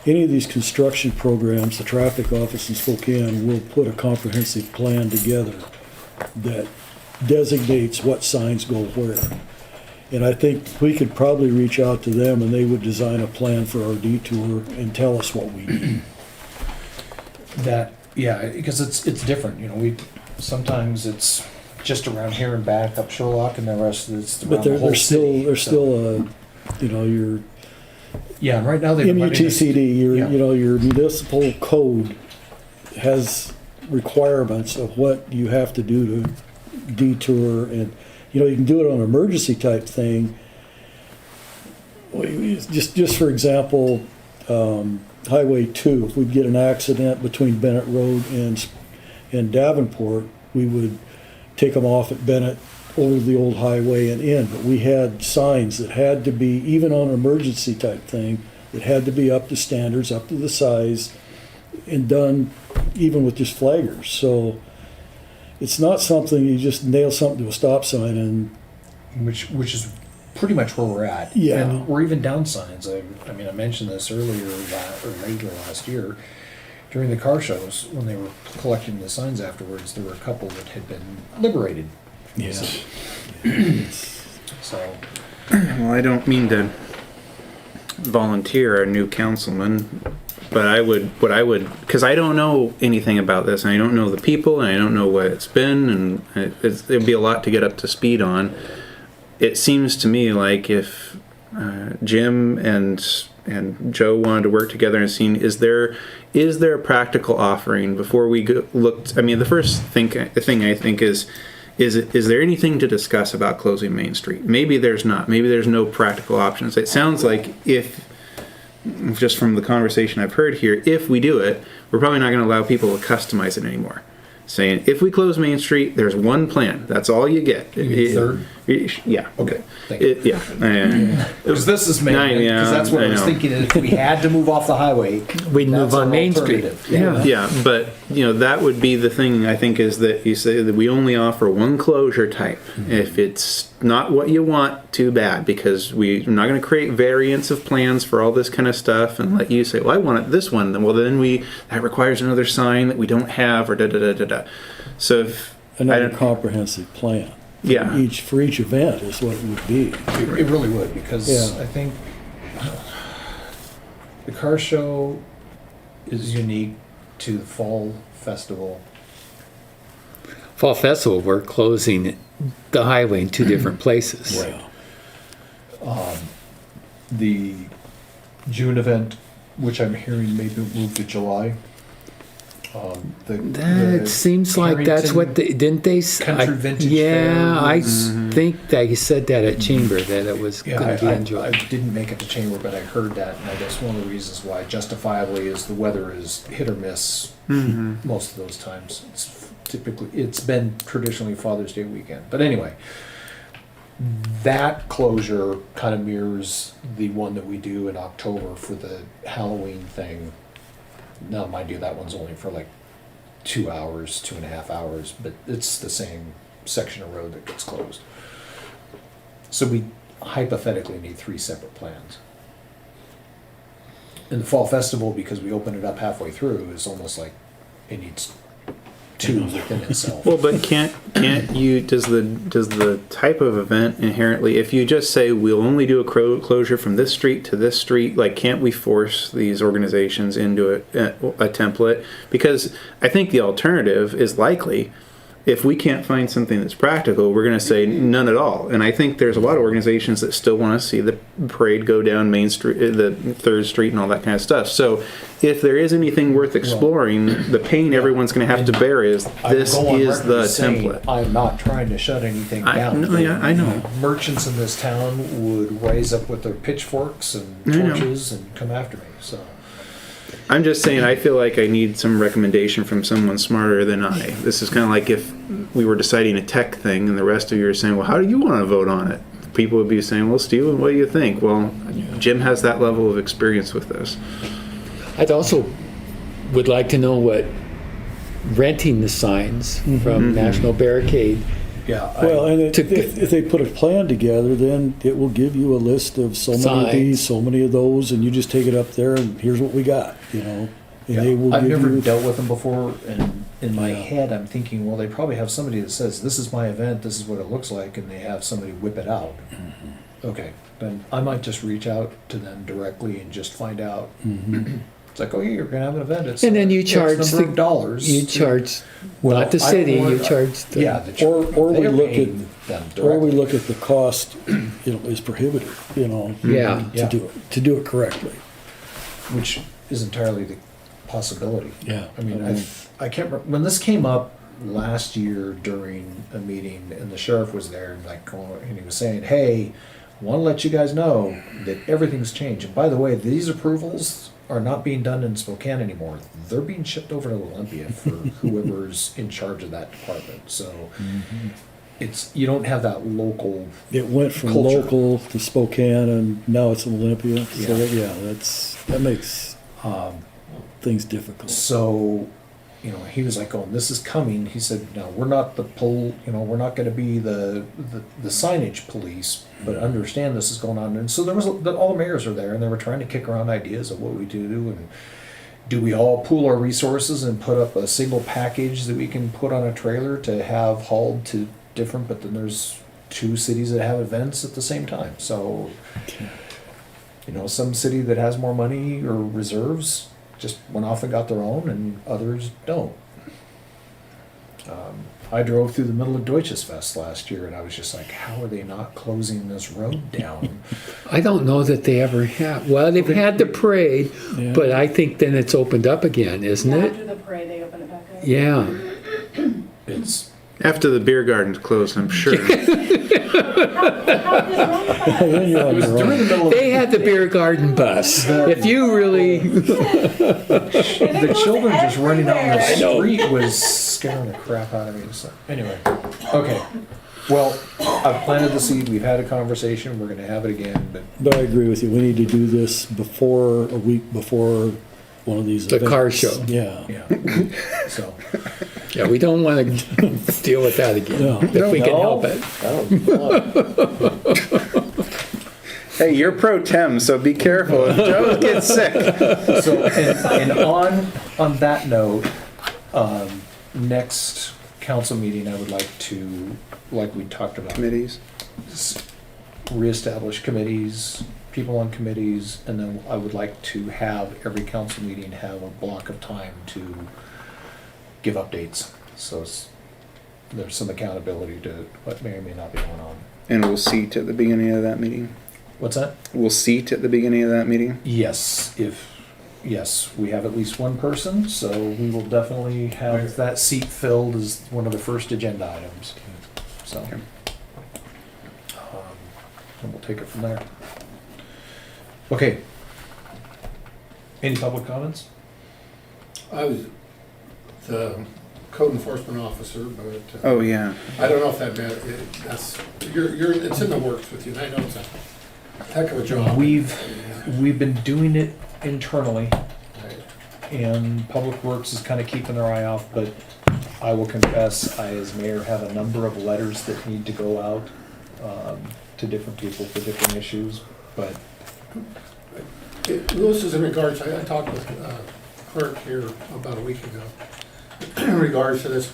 Any of these construction programs, the traffic office in Spokane will put a comprehensive plan together that designates what signs go where. And I think we could probably reach out to them and they would design a plan for our detour and tell us what we need. Yeah, because it's different, sometimes it's just around here and back up Sherlock, and the rest of it's around But the whole there's city. still your Yeah, and right now they're MUTCD, Yeah. your municipal code has requirements of what you have to do to detour, and you can do it on an emergency type thing. Just for example, Highway 2, if we get an accident between Bennett Road and Davenport, we would take them off at Bennett over the old highway and in. But we had signs that had to be, even on an emergency type thing, that had to be up to standards, up to the size, and done even with just flaggers. So it's not something you just nail something to a stop sign and. which is pretty much where we're at. Yeah. And we're even down signs. I mean, I mentioned this earlier or later last year during the car shows when they were collecting the signs afterwards. There were a couple that had been liberated. Yes. So Well, I don't mean to volunteer a new councilman, but because I don't know anything about this, and I don't know the people, and I don't know what it's been, and it'd be a lot to get up to speed on. It seems to me like if Jim and Joe wanted to work together and see, is there a practical offering before we looked? I mean, the first thing I think is there anything to discuss about closing Main Street? Maybe there's not. Maybe there's no practical options. It sounds like just from the conversation I've heard here, if we do it, we're probably not going to allow people to customize it anymore. Saying, if we close Main Street, there's one plan. That's all you get. You mean third? Yeah. Okay. Thank you. Yeah. Because this is main, because that's what I was thinking. If we had to move off the highway, We'd move that's on our Main Street. alternative. Yeah. Yeah, but that would be the thing, I think, is that you say that we only offer one closure type. If it's not what you want, too bad, because we're not going to create variants of plans for all this kind of stuff and let you say, well, I want it this one. Well, then that requires another sign that we don't have, or da-da-da-da-da. So if Another comprehensive plan. Yeah. For each event is what it would be. It really would, because Yeah. I think the car show is unique to the fall festival. Fall Festival, we're closing the highway in 2 different places. Right. The June event, which I'm hearing maybe move to July. That seems like that's what didn't they? Country Vintage Yeah, Fair I was- think they said that at Chamber that it was Yeah, going to be I enjoyed. didn't make it to Chamber, but I heard that, and I guess one of the reasons why, justifiably, is the weather is hit or miss most of those times. It's been traditionally Father's Day weekend, but anyway, that closure kind of mirrors the one that we do in October for the Halloween thing. Now, mind you, that one's only for like 2 hours, 2.5 hours, but it's the same section of road that gets closed. So we hypothetically need 3 separate plans. And the Fall Festival, because we open it up halfway through, is almost like it needs two within itself. Well, but can't you, does the type of event inherently, if you just say we'll only do a closure from this street to this street, like can't we force these organizations into a template? Because I think the alternative is likely, if we can't find something that's practical, we're going to say none at all. And I think there's a lot of organizations that still want to see the parade go down Main Street, the 3rd Street and all that kind of stuff. So if there is anything worth exploring, the pain everyone's going to have to bear is this is the template. I'm not trying to shut anything I down. know, yeah, I know. Merchants in this town would rise up with their pitchforks and I know. torches and come after me, so. I'm just saying, I feel like I need some recommendation from someone smarter than I. This is kind of like if we were deciding a tech thing and the rest of you are saying, well, how do you want to vote on it? People would be saying, well, Steven, what do you think? Well, Jim has that level of experience with this. I'd also would like to know what renting the signs from National Barricade. Yeah. Well, and To- if they put a plan together, then it will give you a list of so many of these, so many of those, and you just take it up there and here's what we got, you know. And they will I've give never you, dealt with them before, and in my Yeah. head, I'm thinking, well, they probably have somebody that says, this is my event, this is what it looks like, and they have somebody whip it out. Okay, then I might just reach out to them directly and just find out. It's like, oh, yeah, you're gonna have an event, it's And then you X charge number the- of dollars. You charge, Well, not the I don't city, want- you charge the. Yeah, the Or we they're look paying them or we directly. look at the cost, you know, is prohibitive, you know. Yeah. Yeah. To do it correctly. Which is entirely the possibility. Yeah. I mean, I can't remember, when this came up last year during a meeting and the sheriff was there and like, and he was saying, hey, want to let you guys know that everything's changed. And by the way, these approvals are not being done in Spokane anymore. They're being shipped over to Olympia for whoever's in charge of that department. So it's, you don't have that local, It went from Culture. local to Spokane and now it's in Olympia. So Yeah. yeah, that makes things difficult. so, you know, he was like, oh, this is coming. He said, no, we're not the we're not going to be the signage police, but understand this is going on. And so there was, all the mayors are there and they were trying to kick around ideas of what we do and do we all pool our resources and put up a single package that we can put on a trailer to have hauled to different, but then there's 2 cities that have events at the same time. So, you know, some city that has more money or reserves just went off and got their own, and others don't. I drove through the middle of Deutsches Fest last year, and I was just like, how are they not closing this road down? I don't know that they ever have, well, they've had the parade, Yeah. but I think then it's opened up again, isn't it? After the parade, they open it back up. Yeah. It's, After the beer garden's closed, I'm sure. Then you're on it was your during own. the middle of, They had the beer garden bus. If you really, the children just running out on the I know. street was scaring the crap out of me. So, anyway, okay. Well, I've planted the seed, we've had a conversation, we're gonna have it again, but But I agree with you. We need to do this before, a week before one of these The events. car show. Yeah. yeah, so. yeah, we don't want to deal with that again, No. if we can help it. Hey, you're pro tem, so be careful. If Joe gets sick. So, and on that note, next council meeting, I would like to, like we talked about, Committees. reestablish committees, people on committees, and then I would like to have every council meeting have a block of time to give updates. So there's some accountability to what may or may not be going on. And we'll seat at the beginning of that meeting. What's that? We'll seat at the beginning of that meeting. Yes, yes, we have at least one person, so we will definitely have that seat filled as one of the first agenda items. So, Okay. and we'll take it from there. Okay. Any public comments? I was the code enforcement officer, but Oh, yeah. I don't know if that meant, that's, it's in the works with you, and I know it's a heck of a job. We've been doing it internally, Right. and Public Works is kind of keeping their eye off, but I will confess, I as mayor have a number of letters that need to go out to different people for different issues, but Lewis is in regards, I talked with Clerk here about a week ago, in regards to this,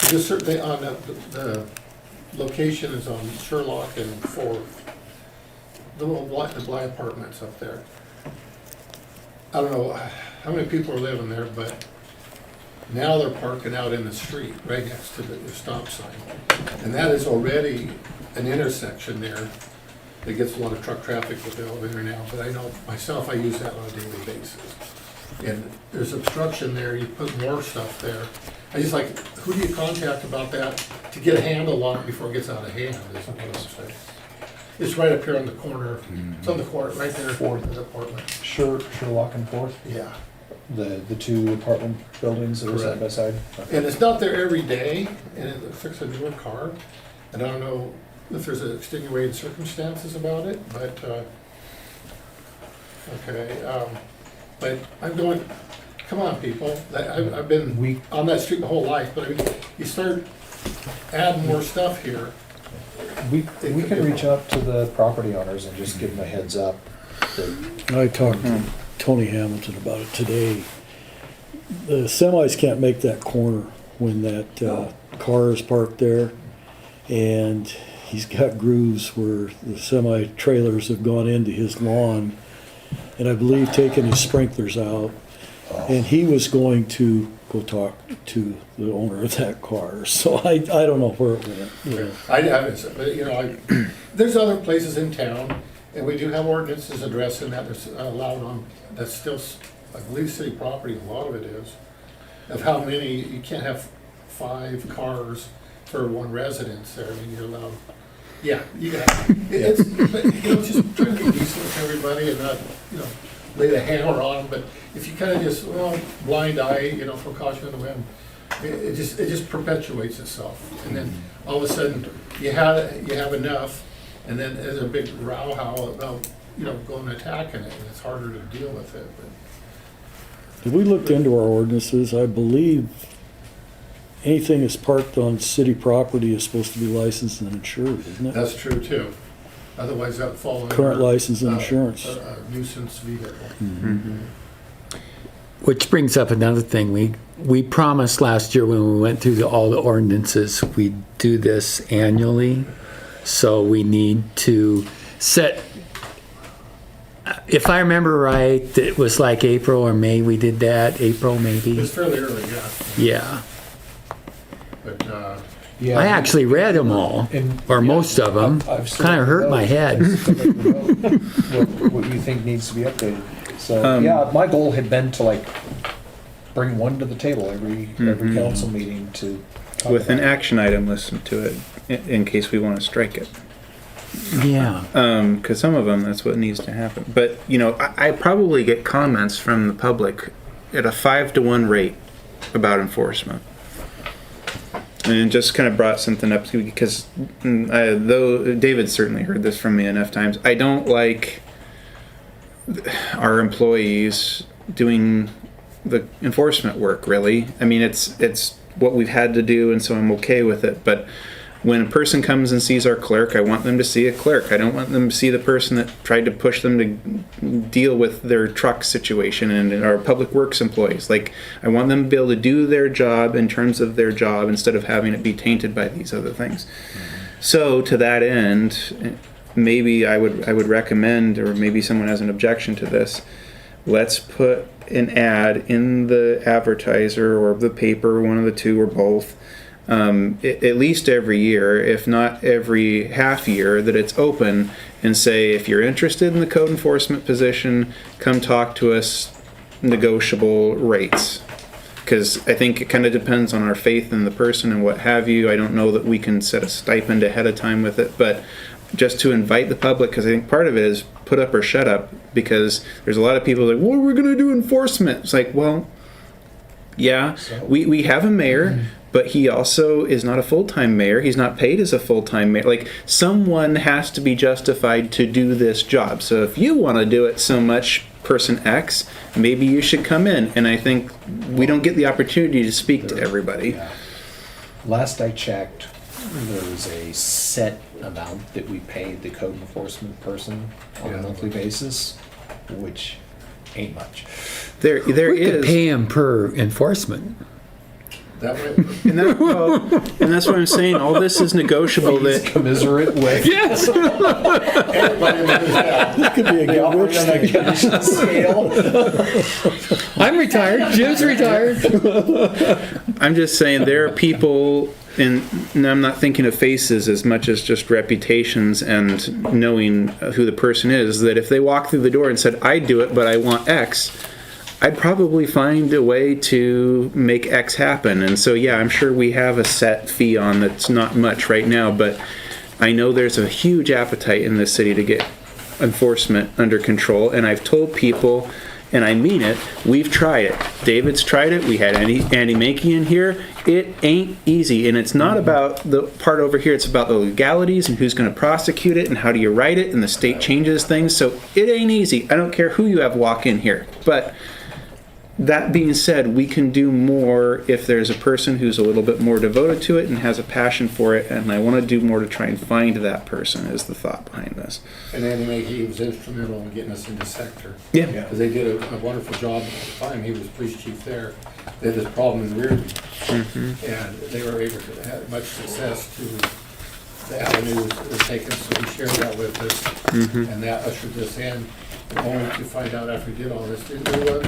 just certainly on the location is on Sherlock and Fourth, the Bly apartments up there. I don't know how many people are living there, but now they're parking out in the street, right next to the stop sign. And that is already an intersection there that gets a lot of truck traffic with the elevator now, but I know myself, I use that on a daily basis. And there's obstruction there, you put more stuff there. I just like, who do you contact about that to get a handle on it before it gets out of hand, is what I'm saying. It's right up here on the corner, it's on the corner, right there, Fourth. the apartment. Sherlock and Fourth, Yeah, the two apartment buildings that are side by side. and it's not there every day, and it looks like a newer car. And I don't know if there's extenuating circumstances about it, but, but I'm going, come on, people, I've been We, on that street my whole life, but I mean, you start adding more stuff here. we can reach out to the property owners and just give them a heads up that I talked to Tony Hamilton about it today. The semis can't make that corner when that car is parked there. And he's got grooves where the semi-trailers have gone into his lawn. And I believe taking his sprinklers out. And he was going to go talk to the owner of that car. So I don't know where it went. You know. I haven't, but you know, there's other places in town, and we do have ordinances addressing that, that's allowed on, that's still, I believe, city property, a lot of it is, of how many, you can't have 5 cars for one residence there, I mean, you're allowed, yeah, you got, it's, but, you know, just trying to be decent with everybody and not, you know, lay the hammer on them, but if you kind of just, well, blind eye, you know, throw caution in the wind, it just perpetuates itself, and then all of a sudden, you have enough, and then there's a big row about, you know, going and attacking it, and it's harder to deal with it, but. Have we looked into our ordinances? I believe anything that's parked on city property is supposed to be licensed and insured, isn't it? That's true too. Otherwise that would fall under. Current license and insurance. A nuisance vehicle. Which brings up another thing. We promised last year when we went through all the ordinances, we'd do this annually. So we need to set, if I remember right, it was like April or May we did that, April maybe? It's fairly early, yeah, Yeah. but, yeah. I actually read them all, And- or most of them. I've still Kind of hurt my head. what you think needs to be updated. So, yeah, my goal had been to like bring one to the table every council meeting to talk With an about. action item listed to it, in case we want to strike it. Yeah. Because some of them, that's what needs to happen. But, you know, I probably get comments from the public at a 5-to-1 rate about enforcement. And it just kind of brought something up because though David certainly heard this from me enough times, I don't like our employees doing the enforcement work, really. I mean, it's what we've had to do, and so I'm okay with it. But when a person comes and sees our clerk, I want them to see a clerk. I don't want them to see the person that tried to push them to deal with their truck situation and our public works employees. Like, I want them to be able to do their job in terms of their job instead of having it be tainted by these other things. So to that end, maybe I would recommend, or maybe someone has an objection to this, let's put an ad in the advertiser or the paper, one of the two or both, at least every year, if not every half year, that it's open, and say, if you're interested in the code enforcement position, come talk to us, negotiable rates. Because I think it kind of depends on our faith in the person and what have you. I don't know that we can set a stipend ahead of time with it, but just to invite the public, because I think part of it is put up or shut up, because there's a lot of people like, well, we're going to do enforcement. It's like, well, yeah, we have a mayor, but he also is not a full-time mayor. He's not paid as a full-time mayor. Like, someone has to be justified to do this job. So if you want to do it so much, person X, maybe you should come in. And I think we don't get the opportunity to speak to everybody. Yeah. Last I checked, there was a set amount that we paid the code enforcement person on a monthly basis, which ain't much. There We could is. pay him per enforcement. That way, And that's what I'm saying. All this is negotiable. Please That commiserate with. Yes. everybody knows that. This could be a They good operate rich on a commission scale. I'm retired. Jim's retired. I'm just saying there are people, and I'm not thinking of faces as much as just reputations and knowing who the person is, that if they walk through the door and said, "I do it, but I want X," I'd probably find a way to make X happen. And so, yeah, I'm sure we have a set fee on that's not much right now, but I know there's a huge appetite in this city to get enforcement under control. And I've told people, and I mean it, we've tried it. David's tried it. We had Andy Mankey in here. It ain't easy. And it's not about the part over here. It's about the legalities and who's going to prosecute it and how do you write it. And the state changes things. So it ain't easy. I don't care who you have walk in here. But that being said, we can do more if there's a person who's a little bit more devoted to it and has a passion for it, and I want to do more to try and find that person, is the thought behind this. And Andy Mackey was instrumental in getting us into sector. Yeah. Because they did a wonderful job at the time. He was police chief there. They had this problem in Reardon. And they were able to have much success to the avenues they're taking, so he shared that with us. And that ushered us in. Only to find out after we did all this, there was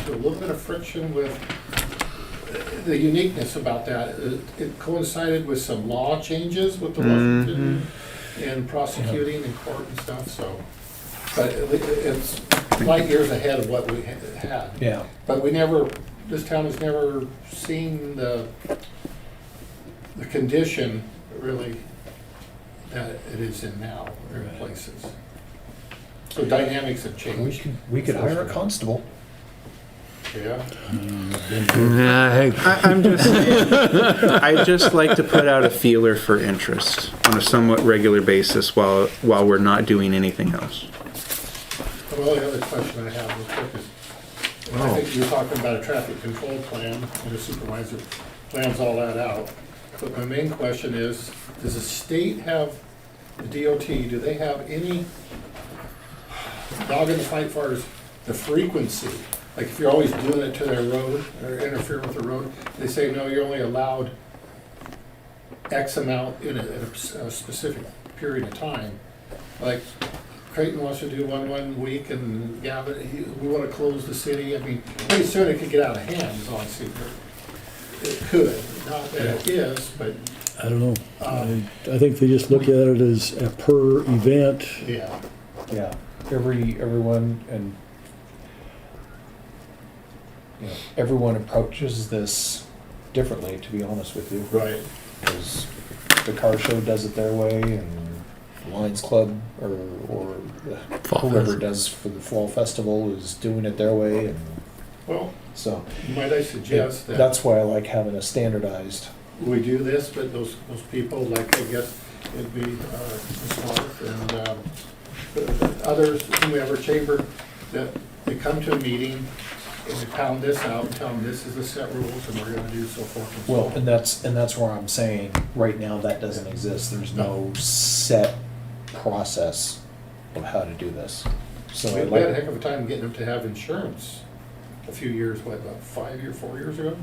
a little bit of friction with the uniqueness about that. It coincided with some law changes with the Washington and prosecuting in court and stuff, so. But it's light years ahead of what we had. Yeah. But this town has never seen the condition really that it is in now in places. So dynamics have changed. We could hire a constable. Yeah. I just like to put out a feeler for interest on a somewhat regular basis while we're not doing anything else. Well, the other question I have real quick is, I think you're talking about a traffic control plan, and the supervisor plans all that out. But my main question is, does the state have, the DOT, do they have any dog in the fight as far as the frequency? Like if you're always doing it to their road or interfere with the road, they say, no, you're only allowed X amount in a specific period of time. Like Creighton wants to do one week and Gavin, we want to close the city. I mean, pretty soon it could get out of hand, is all I see. It could, not that it is, but I don't know. I think they just look at it as a per event. yeah. Yeah. Everyone and everyone approaches this differently, to be honest with you. Right. Because the car show does it their way, and Lions Club or Fall whoever Fest. does for the fall festival is doing it their way, and Well, so might I suggest that that's why I like having a standardized. we do this, but those people, like I guess it'd be Smart and others, whomever chamber, that they come to a meeting and they pound this out and tell them this is the set rules and we're gonna do so forth and so Well, on. and that's where I'm saying right now that doesn't exist. There's no set process of how to do this. So We I'd had a like, heck of a time getting them to have insurance a few years, what, about 4 years ago?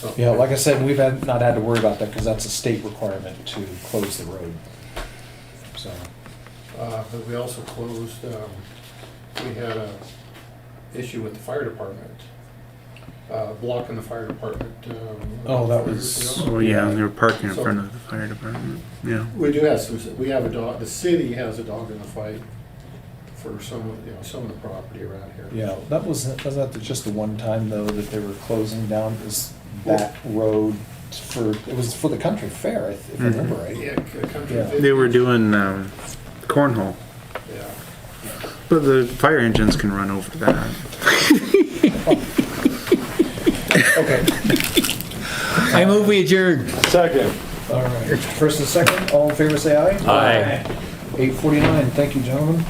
So- yeah, like I said, we've not had to worry about that because that's a state requirement to close the road. So. But we also closed, we had a issue with the fire department, blocking the fire department. Oh, that 4 was- years ago. Oh yeah, and they were parking in front of the fire department. Yeah. We do have some, we have a dog, the city has a dog in the fight for some of the property around here. Yeah, wasn't that just the one time though that they were closing down is that road it was for the country fair, if I remember right. Yeah, country. Yeah. They were doing cornhole, Yeah. but the fire engines can run over that. Okay, I move we adjourn. Second. all right. First and second, all in favor say aye. Aye. 8:49, thank you, gentlemen.